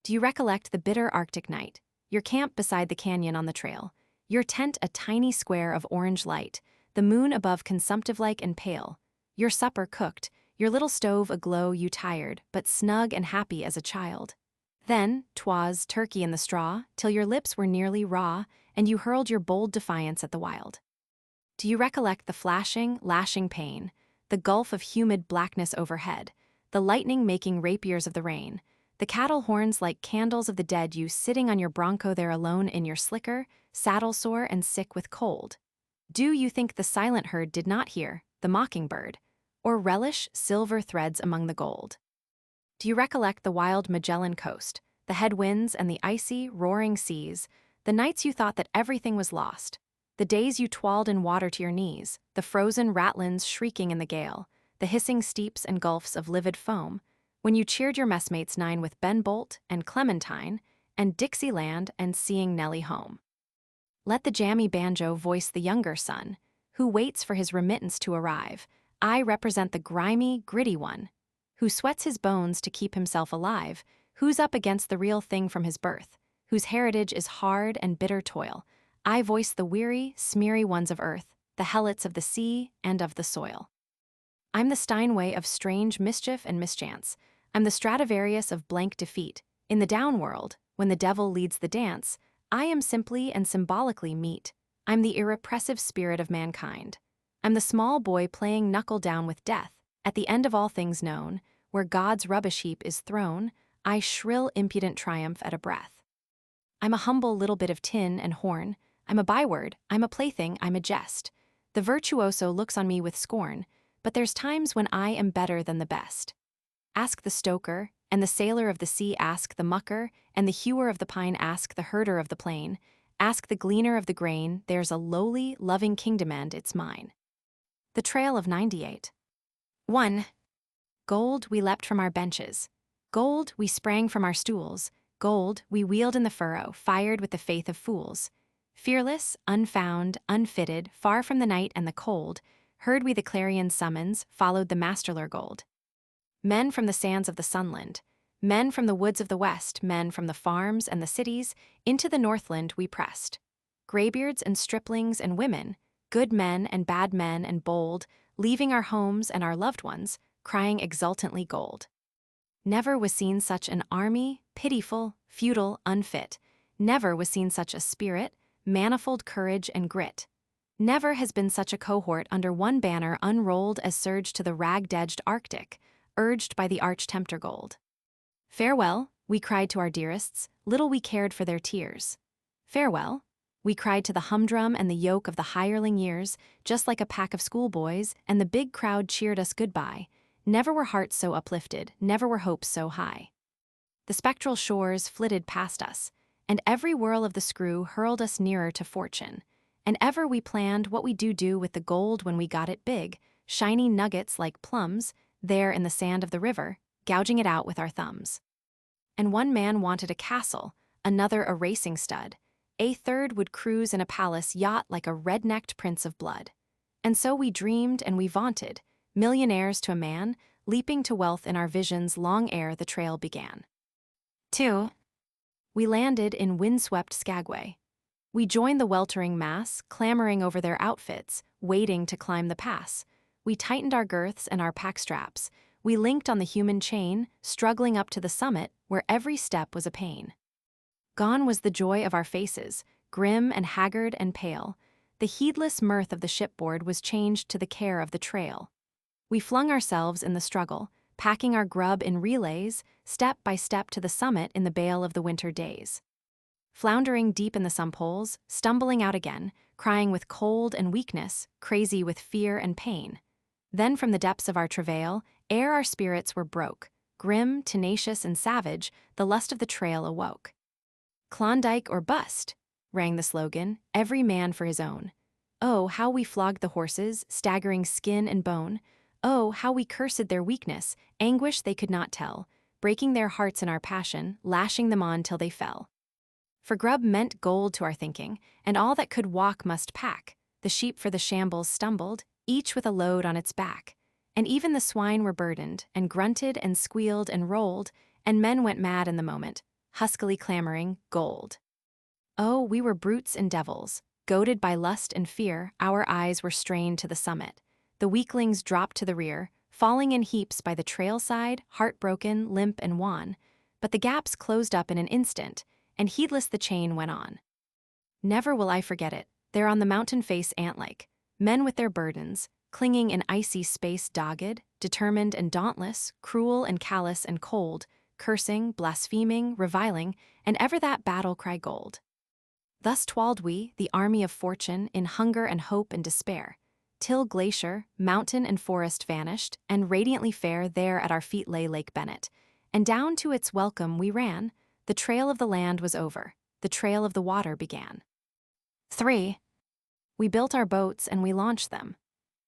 Do you recollect the bitter Arctic night, your camp beside the canyon on the trail, your tent a tiny square of orange light, the moon above consumptive-like and pale, your supper cooked, your little stove aglow, you tired, but snug and happy as a child? Then 'twas turkey in the straw, till your lips were nearly raw, and you hurled your bold defiance at the wild. Do you recollect the flashing, lashing pain, the gulf of humid blackness overhead, the lightning making rapiers of the rain, the cattle horns like candles of the dead, you sitting on your bronco there alone in your slicker, saddle sore and sick with cold? Do you think the silent herd did not hear the mockingbird, or relish silver threads among the gold? Do you recollect the wild Magellan coast, the headwinds and the icy, roaring seas, the nights you thought that everything was lost, the days you twalled in water to your knees, the frozen ratlins shrieking in the gale, the hissing steeps and gulfs of livid foam, when you cheered your messmates 9 with Ben Bolt and Clementine and Dixieland and Seeing Nellie Home? Let the jammy banjo voice the younger son, who waits for his remittance to arrive. I represent the grimy, gritty one, who sweats his bones to keep himself alive, who's up against the real thing from his birth, whose heritage is hard and bitter toil. I voice the weary, smeary ones of earth, the helots of the sea and of the soil. I'm the Steinway of strange mischief and mischance. I'm the Stradivarius of blank defeat. In the downworld, when the devil leads the dance, I am simply and symbolically meat. I'm the irrepressive spirit of mankind. I'm the small boy playing knuckle down with death. At the end of all things known, where God's rubbish heap is thrown, I shrill impudent triumph at a breath. I'm a humble little bit of tin and horn. I'm a byword, I'm a plaything, I'm a jest. The virtuoso looks on me with scorn, but there's times when I am better than the best. Ask the stoker, and the sailor of the sea ask the mucker, and the hewer of the pine ask the herder of the plain. Ask the gleaner of the grain, there's a lowly, loving kingdom and it's mine. The Trail of 98. 1. Gold we leapt from our benches. Gold we sprang from our stools. Gold we wheeled in the furrow, fired with the faith of fools. Fearless, unfound, unfitted, far from the night and the cold, heard we the clarion summons, followed the masterlure gold. Men from the sands of the Sunland, men from the woods of the West, men from the farms and the cities, into the Northland we pressed. Graybeards and striplings and women, good men and bad men and bold, leaving our homes and our loved ones, crying exultantly gold. Never was seen such an army, pitiful, futile, unfit. Never was seen such a spirit, manifold courage and grit. Never has been such a cohort under one banner unrolled as surged to the ragged-edged Arctic, urged by the arch-tempter gold. Farewell, we cried to our dearests, little we cared for their tears. Farewell, we cried to the humdrum and the yoke of the hireling years, just like a pack of schoolboys, and the big crowd cheered us goodbye. Never were hearts so uplifted, never were hopes so high. The spectral shores flitted past us, and every whirl of the screw hurled us nearer to fortune. And ever we planned what we do with the gold when we got it big, shiny nuggets like plums, there in the sand of the river, gouging it out with our thumbs. And one man wanted a castle, another a racing stud, a third would cruise in a palace yacht like a red-necked prince of blood. And so we dreamed and we vaunted, millionaires to a man, leaping to wealth in our visions long ere the trail began. 2. We landed in windswept Skagway. We joined the weltering mass, clamoring over their outfits, waiting to climb the pass. We tightened our girths and our pack straps. We linked on the human chain, struggling up to the summit where every step was a pain. Gone was the joy of our faces, grim and haggard and pale. The heedless mirth of the shipboard was changed to the care of the trail. We flung ourselves in the struggle, packing our grub in relays, step by step to the summit in the bale of the winter days. Floundering deep in the sumpholes, stumbling out again, crying with cold and weakness, crazy with fear and pain. Then from the depths of our travail, ere our spirits were broke, grim, tenacious, and savage, the lust of the trail awoke. Klondike or bust, rang the slogan, every man for his own. Oh, how we flogged the horses, staggering skin and bone. Oh, how we cursed their weakness, anguish they could not tell, breaking their hearts in our passion, lashing them on till they fell. For grub meant gold to our thinking, and all that could walk must pack. The sheep for the shambles stumbled, each with a load on its back. And even the swine were burdened, and grunted and squealed and rolled, and men went mad in the moment, huskily clamoring, gold. Oh, we were brutes and devils. Goaded by lust and fear, our eyes were strained to the summit. The weaklings dropped to the rear, falling in heaps by the trail side, heartbroken, limp, and wan. But the gaps closed up in an instant, and heedless the chain went on. Never will I forget it, there on the mountain face ant-like, men with their burdens, clinging in icy space dogged, determined and dauntless, cruel and callous and cold, cursing, blaspheming, reviling, and ever that battle cry gold. Thus twalled we, the army of fortune, in hunger and hope and despair, till glacier, mountain and forest vanished, and radiantly fair there at our feet lay Lake Bennett, and down to its welcome we ran. The trail of the land was over, the trail of the water began. 3. We built our boats and we launched them.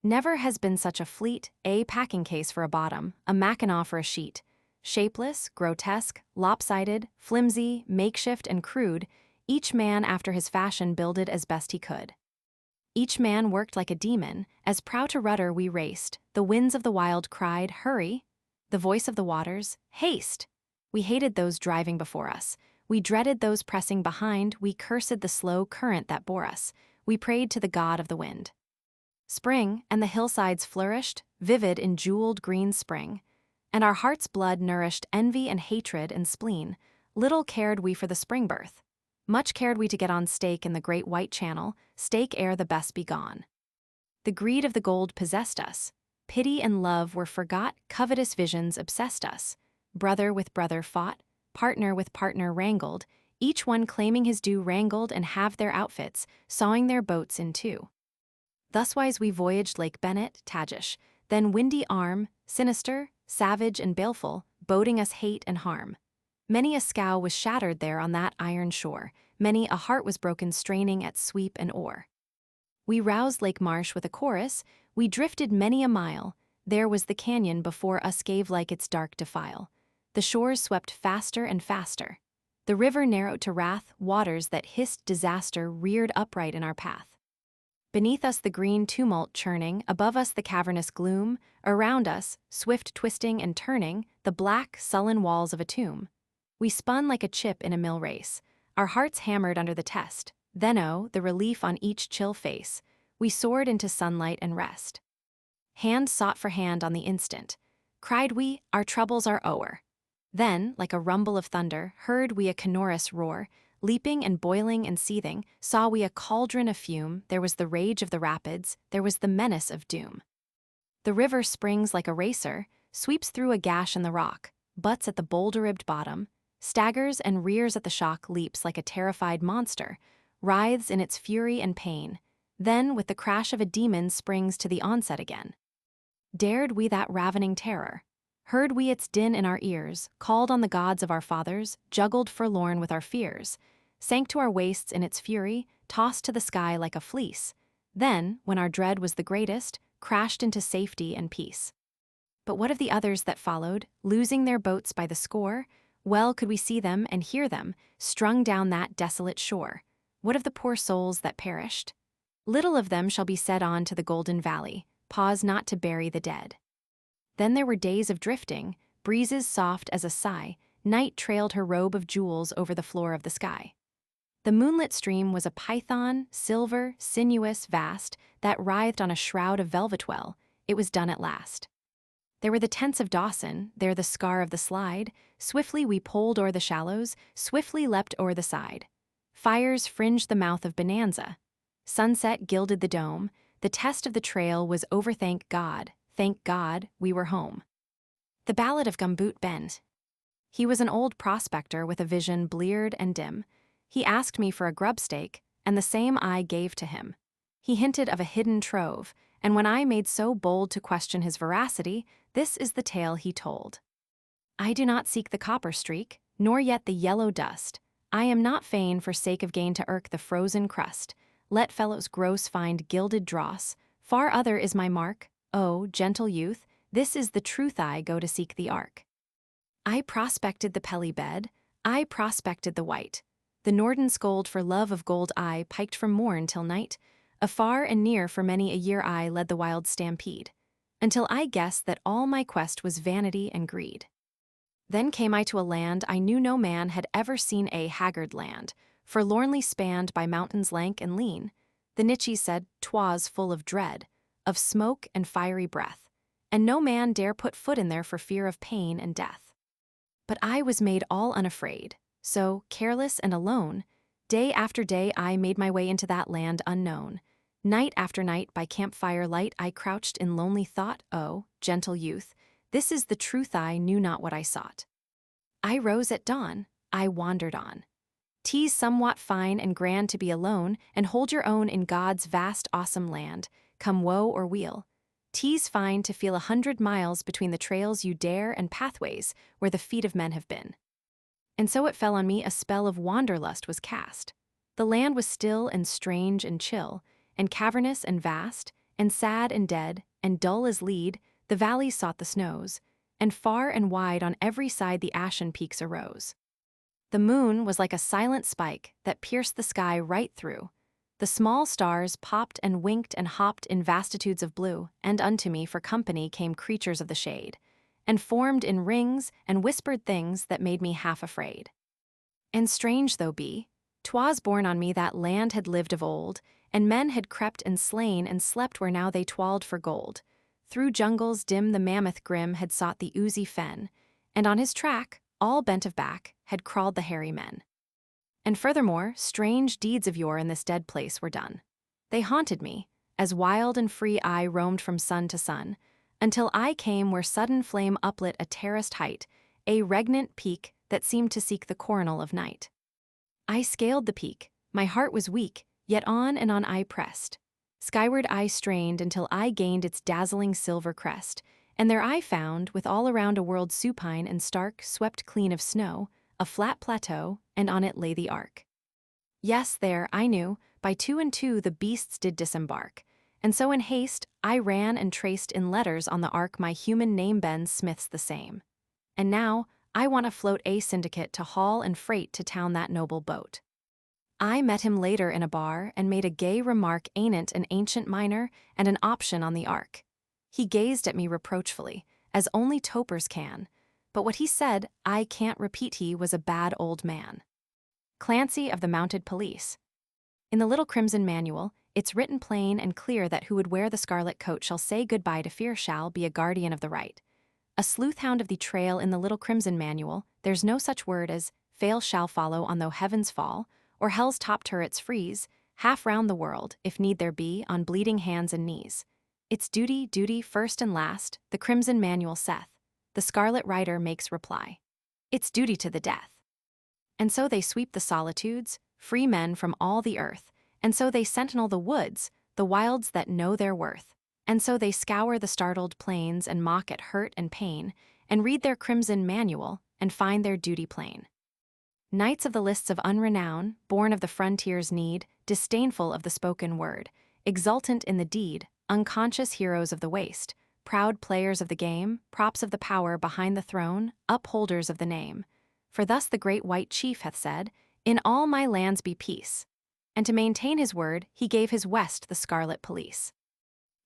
Never has been such a fleet, a packing case for a bottom, a mackinaw for a sheet. Shapeless, grotesque, lopsided, flimsy, makeshift, and crude, each man after his fashion builded as best he could. Each man worked like a demon, as prow to rudder we raced. The winds of the wild cried, hurry! The voice of the waters, haste! We hated those driving before us. We dreaded those pressing behind. We cursed the slow current that bore us. We prayed to the god of the wind. Spring, and the hillsides flourished, vivid in jeweled green spring. And our heart's blood nourished envy and hatred and spleen. Little cared we for the spring birth. Much cared we to get on stake in the great white channel, stake ere the best be gone. The greed of the gold possessed us. Pity and love were forgot, covetous visions obsessed us. Brother with brother fought, partner with partner wrangled, each one claiming his due wrangled and halved their outfits, sawing their boats in two. Thuswise we voyaged Lake Bennett, Tagish, then Windy Arm, sinister, savage and baleful, boding us hate and harm. Many a scow was shattered there on that iron shore, many a heart was broken straining at sweep and oar. We roused Lake Marsh with a chorus, we drifted many a mile, there was the canyon before us gave like its dark defile. The shores swept faster and faster. The river narrowed to wrath, waters that hissed disaster reared upright in our path. Beneath us the green tumult churning, above us the cavernous gloom, around us, swift twisting and turning, the black, sullen walls of a tomb. We spun like a chip in a mill race, our hearts hammered under the test. Then oh, the relief on each chill face. We soared into sunlight and rest. Hand sought for hand on the instant. Cried we, our troubles are o'er. Then, like a rumble of thunder, heard we a canorous roar, Leaping and boiling and seething, saw we a cauldron of fume, there was the rage of the rapids, there was the menace of doom. The river springs like a racer, sweeps through a gash in the rock, butts at the boulder-ribbed bottom, staggers and rears at the shock, leaps like a terrified monster, writhes in its fury and pain, then with the crash of a demon springs to the onset again. Dared we that ravening terror? Heard we its din in our ears, called on the gods of our fathers, juggled forlorn with our fears, sank to our waists in its fury, tossed to the sky like a fleece, then, when our dread was the greatest, crashed into safety and peace. But what of the others that followed, losing their boats by the score? Well could we see them and hear them, strung down that desolate shore. What of the poor souls that perished? Little of them shall be set on to the golden valley, pause not to bury the dead. Then there were days of drifting, breezes soft as a sigh, night trailed her robe of jewels over the floor of the sky. The moonlit stream was a python, silver, sinuous, vast, that writhed on a shroud of velvet. Well, it was done at last. There were the tents of Dawson, there the scar of the slide, swiftly we poled o'er the shallows, swiftly leapt o'er the side. Fires fringed the mouth of Bonanza. Sunset gilded the dome, the test of the trail was over, thank God, we were home. The Ballad of Gumboot Bend. He was an old prospector with a vision bleared and dim. He asked me for a grubstake, and the same I gave to him. He hinted of a hidden trove, and when I made so bold to question his veracity, this is the tale he told. I do not seek the copper streak, nor yet the yellow dust. I am not fain for sake of gain to irk the frozen crust. Let fellows gross find gilded dross, far other is my mark. Oh, gentle youth, this is the truth, I go to seek the ark. I prospected the pelly bed, I prospected the white. The Nordenskjold for love of gold I piked from morn till night. Afar and near for many a year I led the wild stampede, until I guessed that all my quest was vanity and greed. Then came I to a land I knew no man had ever seen, a haggard land, forlornly spanned by mountains lank and lean. The Nietzsche said 'twas full of dread, of smoke and fiery breath, and no man dare put foot in there for fear of pain and death. But I was made all unafraid, so, careless and alone, day after day I made my way into that land unknown. Night after night by campfire light I crouched in lonely thought. Oh, gentle youth, this is the truth, I knew not what I sought. I rose at dawn, I wandered on. 'Tis somewhat fine and grand to be alone and hold your own in God's vast awesome land, come woe or weal. 'Tis fine to feel 100 miles between the trails you dare and pathways where the feet of men have been. And so it fell on me a spell of wanderlust was cast. The land was still and strange and chill, and cavernous and vast, and sad and dead, and dull as lead. The valleys sought the snows, and far and wide on every side the ashen peaks arose. The moon was like a silent spike that pierced the sky right through. The small stars popped and winked and hopped in vastitudes of blue, and unto me for company came creatures of the shade, and formed in rings and whispered things that made me half afraid. And strange though be, 'twas borne on me that land had lived of old, and men had crept and slain and slept where now they twalled for gold. Through jungles dim the mammoth grim had sought the oozy fen, and on his track, all bent of back, had crawled the hairy men. And furthermore, strange deeds of yore in this dead place were done. They haunted me, as wild and free I roamed from sun to sun, until I came where sudden flame uplit a terraced height, a regnant peak that seemed to seek the coronal of night. I scaled the peak, my heart was weak, yet on and on I pressed. Skyward I strained until I gained its dazzling silver crest, and there I found, with all around a world supine and stark, swept clean of snow, a flat plateau, and on it lay the ark. Yes, there, I knew, by two and two the beasts did disembark, and so in haste I ran and traced in letters on the ark my human name, Ben Smith's the same. And now I want to float a syndicate to haul and freight to town that noble boat. I met him later in a bar and made a gay remark, ain't an ancient miner and an option on the ark. He gazed at me reproachfully, as only topers can, but what he said I can't repeat. He was a bad old man. Clancy of the Mounted Police. In the little crimson manual, it's written plain and clear that who would wear the scarlet coat shall say goodbye to fear, shall be a guardian of the right. A sleuth hound of the trail in the little crimson manual, there's no such word as fail shall follow on though heavens fall, or hell's top turrets freeze, half round the world, if need there be, on bleeding hands and knees. It's duty, duty, first and last, the crimson manual saith. The scarlet rider makes reply. It's duty to the death. And so they sweep the solitudes, free men from all the earth, and so they sentinel the woods, the wilds that know their worth. And so they scour the startled plains and mock at hurt and pain, and read their crimson manual, and find their duty plain. Knights of the lists of unrenown, born of the frontier's need, disdainful of the spoken word, exultant in the deed, unconscious heroes of the waste, proud players of the game, props of the power behind the throne, upholders of the name. For thus the great white chief hath said, in all my lands be peace. And to maintain his word, he gave his west the scarlet police.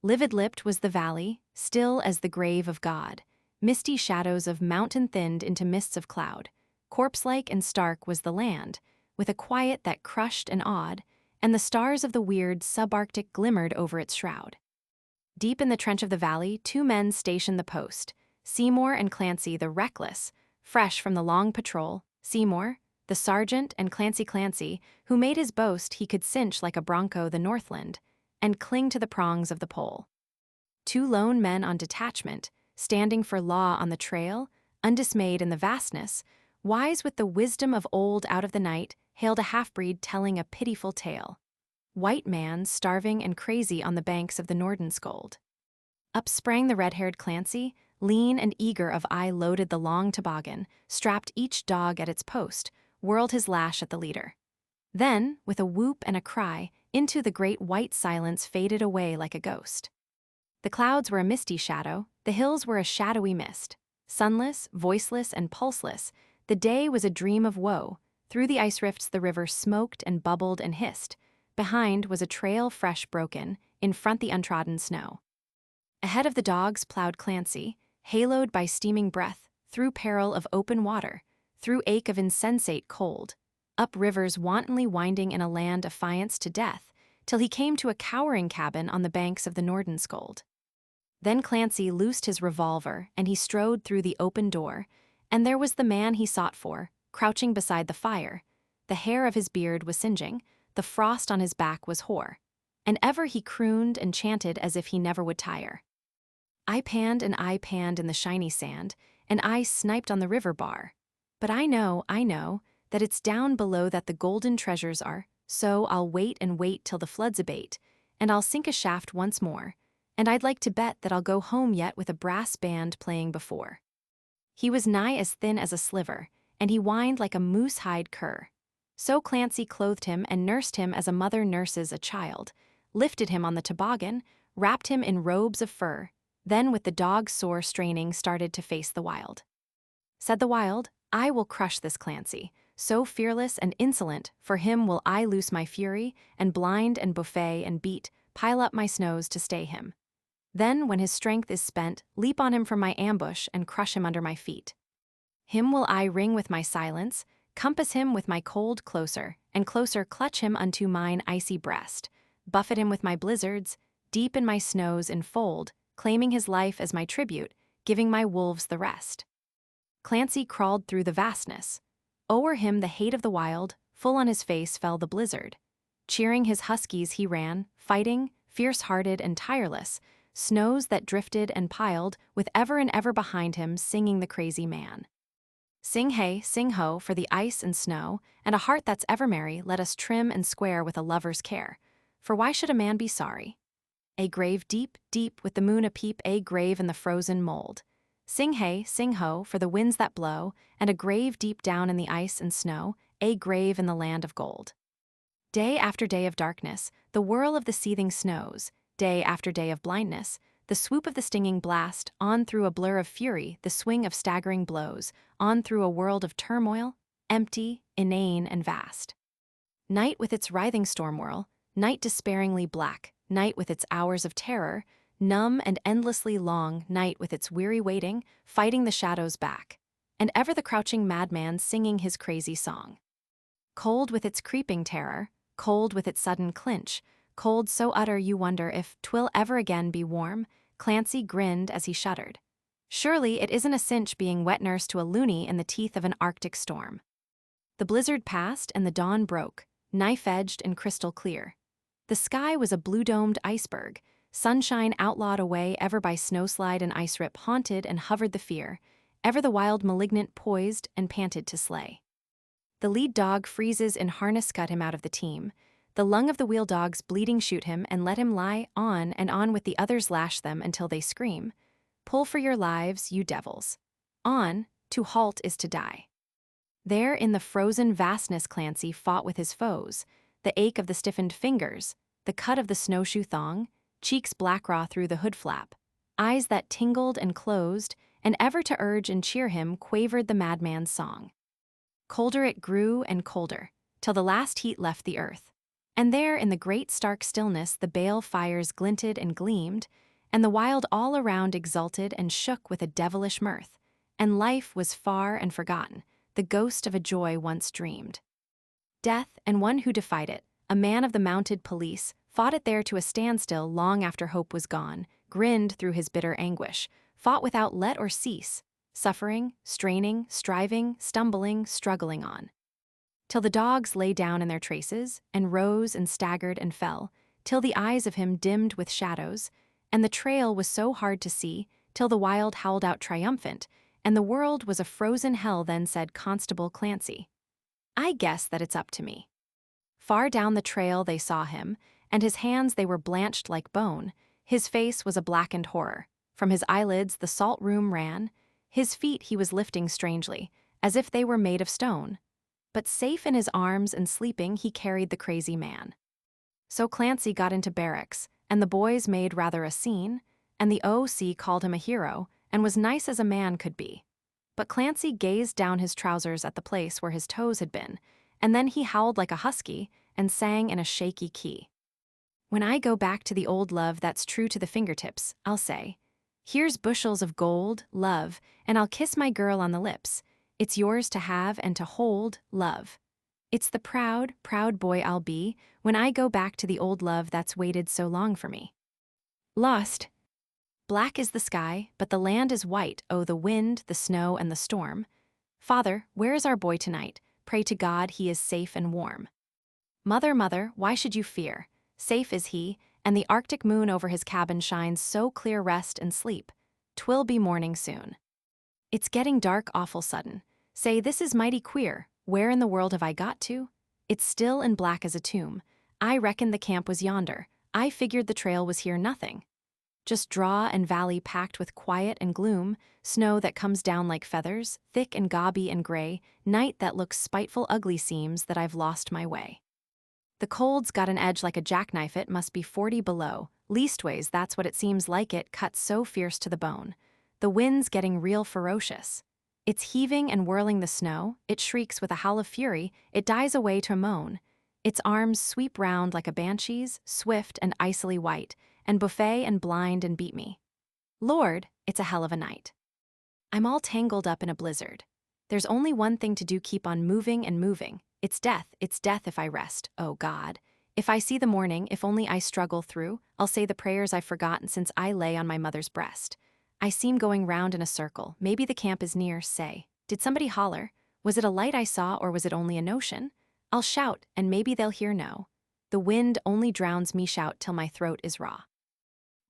Livid-lipped was the valley, still as the grave of God, misty shadows of mountain thinned into mists of cloud. Corpse-like and stark was the land, with a quiet that crushed and awed, and the stars of the weird subarctic glimmered over its shroud. Deep in the trench of the valley, two men stationed the post, Seymour and Clancy the reckless, fresh from the long patrol, Seymour, the sergeant, and Clancy, who made his boast he could cinch like a bronco the Northland, and cling to the prongs of the pole. Two lone men on detachment, standing for law on the trail, undismayed in the vastness, wise with the wisdom of old out of the night, hailed a half-breed telling a pitiful tale. White man starving and crazy on the banks of the Nordenskjold. Up sprang the red-haired Clancy, lean and eager of eye loaded the long toboggan, strapped each dog at its post, whirled his lash at the leader. Then, with a whoop and a cry, into the great white silence faded away like a ghost. The clouds were a misty shadow, the hills were a shadowy mist. Sunless, voiceless, and pulseless, the day was a dream of woe. Through the ice rifts the river smoked and bubbled and hissed. Behind was a trail fresh broken, in front the untrodden snow. Ahead of the dogs plowed Clancy, haloed by steaming breath, through peril of open water, through ache of insensate cold, up rivers wantonly winding in a land affianced to death, till he came to a cowering cabin on the banks of the Nordenskjold. Then Clancy loosed his revolver, and he strode through the open door, and there was the man he sought for, crouching beside the fire. The hair of his beard was singeing, the frost on his back was hoar, and ever he crooned and chanted as if he never would tire. I panned in the shiny sand, and I sniped on the river bar. But I know, that it's down below that the golden treasures are, so I'll wait and wait till the floods abate, and I'll sink a shaft once more, and I'd like to bet that I'll go home yet with a brass band playing before. He was nigh as thin as a sliver, and he whined like a moose-hide cur. So Clancy clothed him and nursed him as a mother nurses a child, lifted him on the toboggan, wrapped him in robes of fur, then with the dog sore straining started to face the wild. Said the wild, I will crush this Clancy, so fearless and insolent, for him will I loose my fury, and blind and buffet and beat, pile up my snows to stay him. Then, when his strength is spent, leap on him from my ambush and crush him under my feet. Him will I wring with my silence, compass him with my cold closer, and closer clutch him unto mine icy breast, buffet him with my blizzards, deep in my snows enfold, claiming his life as my tribute, giving my wolves the rest. Clancy crawled through the vastness. O'er him the hate of the wild, full on his face fell the blizzard. Cheering his huskies he ran, fighting, fierce-hearted and tireless, snows that drifted and piled, with ever and ever behind him singing the crazy man. Sing hey, sing ho, for the ice and snow, and a heart that's ever merry let us trim and square with a lover's care. For why should a man be sorry? A grave deep, deep, with the moon a-peep, a grave in the frozen mold. Sing hey, sing ho, for the winds that blow, and a grave deep down in the ice and snow, a grave in the land of gold. Day after day of darkness, the whirl of the seething snows, day after day of blindness, the swoop of the stinging blast, on through a blur of fury, the swing of staggering blows, on through a world of turmoil, empty, inane, and vast. Night with its writhing storm whirl, night despairingly black, night with its hours of terror, numb and endlessly long, night with its weary waiting, fighting the shadows back, and ever the crouching madman singing his crazy song. Cold with its creeping terror, cold with its sudden clinch, cold so utter you wonder if 'twill ever again be warm, Clancy grinned as he shuddered. Surely it isn't a cinch being wet nurse to a loony in the teeth of an Arctic storm. The blizzard passed and the dawn broke, knife-edged and crystal clear. The sky was a blue-domed iceberg, sunshine outlawed away ever by snowslide and ice rip haunted and hovered the fear, ever the wild malignant poised and panted to slay. The lead dog freezes in harness cut him out of the team. The lung of the wheel dogs bleeding shoot him and let him lie on and on with the others lash them until they scream. Pull for your lives, you devils. On, to halt is to die. There in the frozen vastness Clancy fought with his foes, the ache of the stiffened fingers, the cut of the snowshoe thong, cheeks black raw through the hood flap, eyes that tingled and closed, and ever to urge and cheer him quavered the madman's song. Colder it grew and colder, till the last heat left the earth. And there in the great stark stillness the bale fires glinted and gleamed, and the wild all around exulted and shook with a devilish mirth, and life was far and forgotten, the ghost of a joy once dreamed. Death, and one who defied it, a man of the mounted police, fought it there to a standstill long after hope was gone, grinned through his bitter anguish, fought without let or cease, suffering, straining, striving, stumbling, struggling on. Till the dogs lay down in their traces, and rose and staggered and fell, till the eyes of him dimmed with shadows, and the trail was so hard to see, till the wild howled out triumphant, and the world was a frozen hell. Then said Constable Clancy, "I guess that it's up to me." Far down the trail they saw him, and his hands they were blanched like bone, his face was a blackened horror, from his eyelids the salt rheum ran, his feet he was lifting strangely, as if they were made of stone. But safe in his arms and sleeping he carried the crazy man. So Clancy got into barracks, and the boys made rather a scene, and the O.C. called him a hero, and was nice as a man could be. But Clancy gazed down his trousers at the place where his toes had been, and then he howled like a husky and sang in a shaky key. "When I go back to the old love that's true to the fingertips, I'll say, 'Here's bushels of gold, love, and I'll kiss my girl on the lips. It's yours to have and to hold, love. It's the proud, proud boy I'll be when I go back to the old love that's waited so long for me.'" Lost. Black is the sky, but the land is white, oh, the wind, the snow, and the storm. Father, where is our boy tonight? Pray to God he is safe and warm. Mother, mother, why should you fear? Safe is he, and the Arctic moon over his cabin shines so clear. Rest and sleep. 'Twill be morning soon. It's getting dark awful sudden. Say, this is mighty queer. Where in the world have I got to? It's still and black as a tomb. I reckoned the camp was yonder. I figured the trail was here nothing. Just draw and valley packed with quiet and gloom, snow that comes down like feathers, thick and gauby and gray, night that looks spiteful ugly seems that I've lost my way. The cold's got an edge like a jackknife, it must be 40 below, leastways that's what it seems like, it cuts so fierce to the bone. The wind's getting real ferocious. It's heaving and whirling the snow, it shrieks with a howl of fury, it dies away to a moan. Its arms sweep round like a banshee's, swift and icily white, and buffet and blind and beat me. Lord, it's a hell of a night. I'm all tangled up in a blizzard. There's only one thing to do, keep on moving and moving. It's death if I rest, oh God. If I see the morning, if only I struggle through, I'll say the prayers I've forgotten since I lay on my mother's breast. I seem going round in a circle, maybe the camp is near, say. Did somebody holler? Was it a light I saw or was it only a notion? I'll shout, and maybe they'll hear no. The wind only drowns me shout till my throat is raw.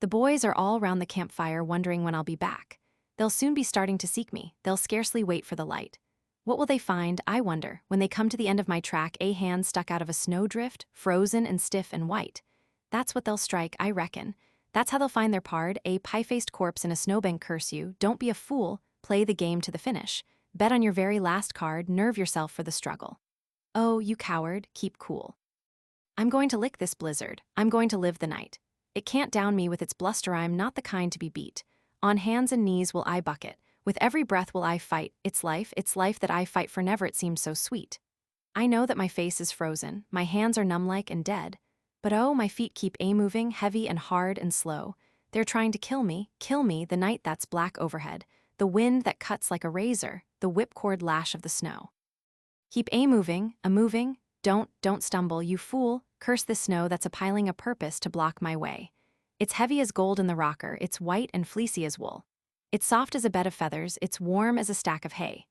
The boys are all round the campfire wondering when I'll be back. They'll soon be starting to seek me, they'll scarcely wait for the light. What will they find, I wonder, when they come to the end of my track, a hand stuck out of a snowdrift, frozen and stiff and white? That's what they'll strike, I reckon. That's how they'll find their pard, a pie-faced corpse in a snowbank. Curse you, don't be a fool, play the game to the finish. Bet on your very last card, nerve yourself for the struggle. Oh, you coward, keep cool. I'm going to lick this blizzard, I'm going to live the night. It can't down me with its bluster, I'm not the kind to be beat. On hands and knees will I bucket, with every breath will I fight, it's life that I fight for, never it seems so sweet. I know that my face is frozen, my hands are numb-like and dead, but oh, my feet keep moving, heavy and hard and slow. They're trying to kill me, the night that's black overhead, the wind that cuts like a razor, the whipcord lash of the snow. Keep a-moving, don't stumble, you fool, curse this snow that's a-piling a purpose to block my way. It's heavy as gold in the rocker, it's white and fleecy as wool. It's soft as a bed of feathers, it's warm as a stack of hay.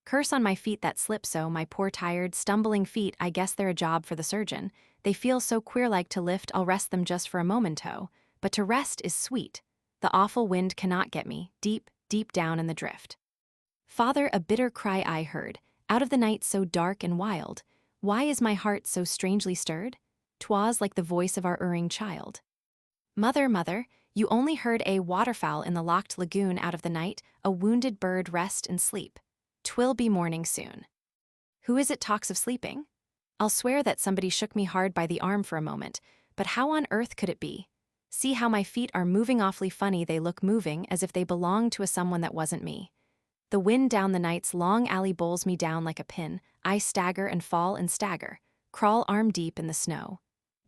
Curse on my feet that slip so, my poor tired, stumbling feet, I guess they're a job for the surgeon. They feel so queer-like to lift, I'll rest them just for a momento. But to rest is sweet. The awful wind cannot get me, deep, deep down in the drift. Father, a bitter cry I heard, out of the night so dark and wild. Why is my heart so strangely stirred? 'Twas like the voice of our erring child. Mother, mother, you only heard a waterfowl in the locked lagoon out of the night, a wounded bird rest and sleep. 'Twill be morning soon. Who is it talks of sleeping? I'll swear that somebody shook me hard by the arm for a moment, but how on earth could it be? See how my feet are moving awfully funny, they look moving as if they belonged to a someone that wasn't me. The wind down the night's long alley bowls me down like a pin, I stagger and fall and stagger, crawl arm deep in the snow.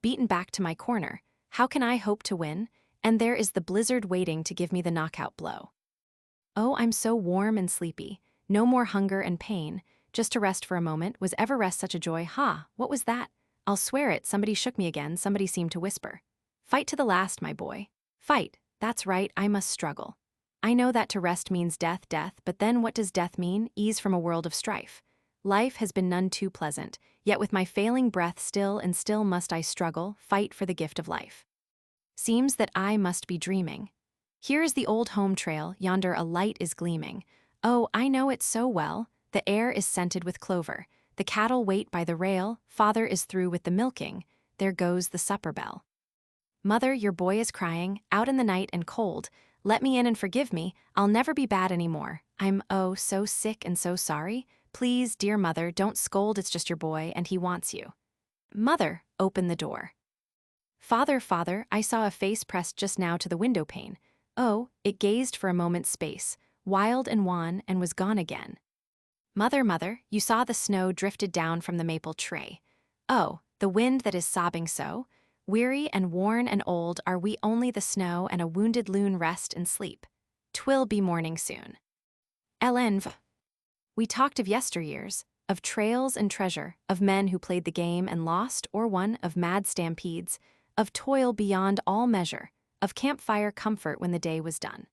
Beaten back to my corner, how can I hope to win? And there is the blizzard waiting to give me the knockout blow. Oh, I'm so warm and sleepy, no more hunger and pain, just to rest for a moment, was ever rest such a joy? Ha, what was that? I'll swear it, somebody shook me again, somebody seemed to whisper. Fight to the last, my boy. Fight, that's right, I must struggle. I know that to rest means death, death, but then what does death mean? Ease from a world of strife. Life has been none too pleasant, yet with my failing breath still and still must I struggle, fight for the gift of life. Seems that I must be dreaming. Here is the old home trail, yonder a light is gleaming. Oh, I know it so well, the air is scented with clover. The cattle wait by the rail, father is through with the milking, there goes the supper bell. Mother, your boy is crying, out in the night and cold. Let me in and forgive me, I'll never be bad anymore. I'm oh so sick and so sorry. Please, dear mother, don't scold, it's just your boy and he wants you. Mother, open the door. Father, father, I saw a face pressed just now to the window pane. Oh, it gazed for a moment's space, wild and wan, and was gone again. Mother, mother, you saw the snow drifted down from the maple tree. Oh, the wind that is sobbing so. Weary and worn and old are we, only the snow and a wounded loon rest and sleep. 'Twill be morning soon. L'env. We talked of yesteryears, of trails and treasure, of men who played the game and lost or won, of mad stampedes, of toil beyond all measure, of campfire comfort when the day was done.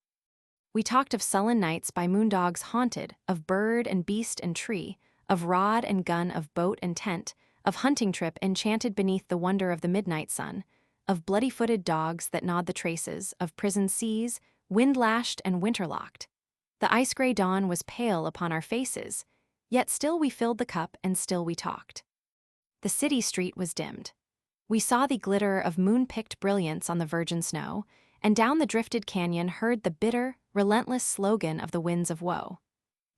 We talked of sullen nights by moondogs haunted, of bird and beast and tree, of rod and gun, of boat and tent, of hunting trip enchanted beneath the wonder of the midnight sun, of bloody-footed dogs that gnawed the traces, of prison seas, wind-lashed and winter-locked. The ice-gray dawn was pale upon our faces, yet still we filled the cup and still we talked. The city street was dimmed. We saw the glitter of moon-picked brilliance on the virgin snow, and down the drifted canyon heard the bitter, relentless slogan of the winds of woe.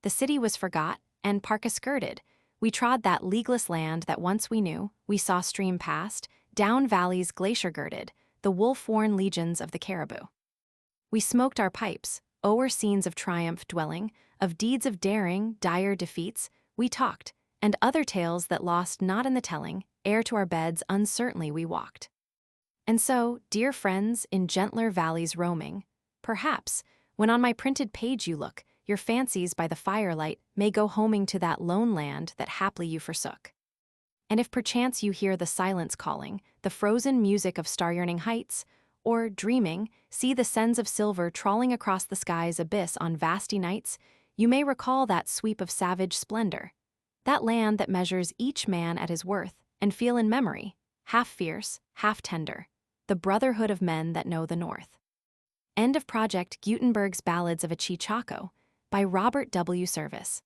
The city was forgot, and parka skirted. We trod that leagueless land that once we knew, we saw stream past, down valleys glacier-girded, the wolf-worn legions of the caribou. We smoked our pipes, o'er scenes of triumph dwelling, of deeds of daring, dire defeats, we talked, and other tales that lost not in the telling, ere to our beds uncertainly we walked. And so, dear friends, in gentler valleys roaming, perhaps, when on my printed page you look, your fancies by the firelight may go homing to that lone land that haply you forsook. And if perchance you hear the silence calling, the frozen music of star-yearning heights, or, dreaming, see the sens of silver trawling across the sky's abyss on vasty nights, you may recall that sweep of savage splendor, that land that measures each man at his worth, and feel in memory, half fierce, half tender, the brotherhood of men that know the North. End of project. Gutenberg's Ballads of a Cheechako by Robert W. Service.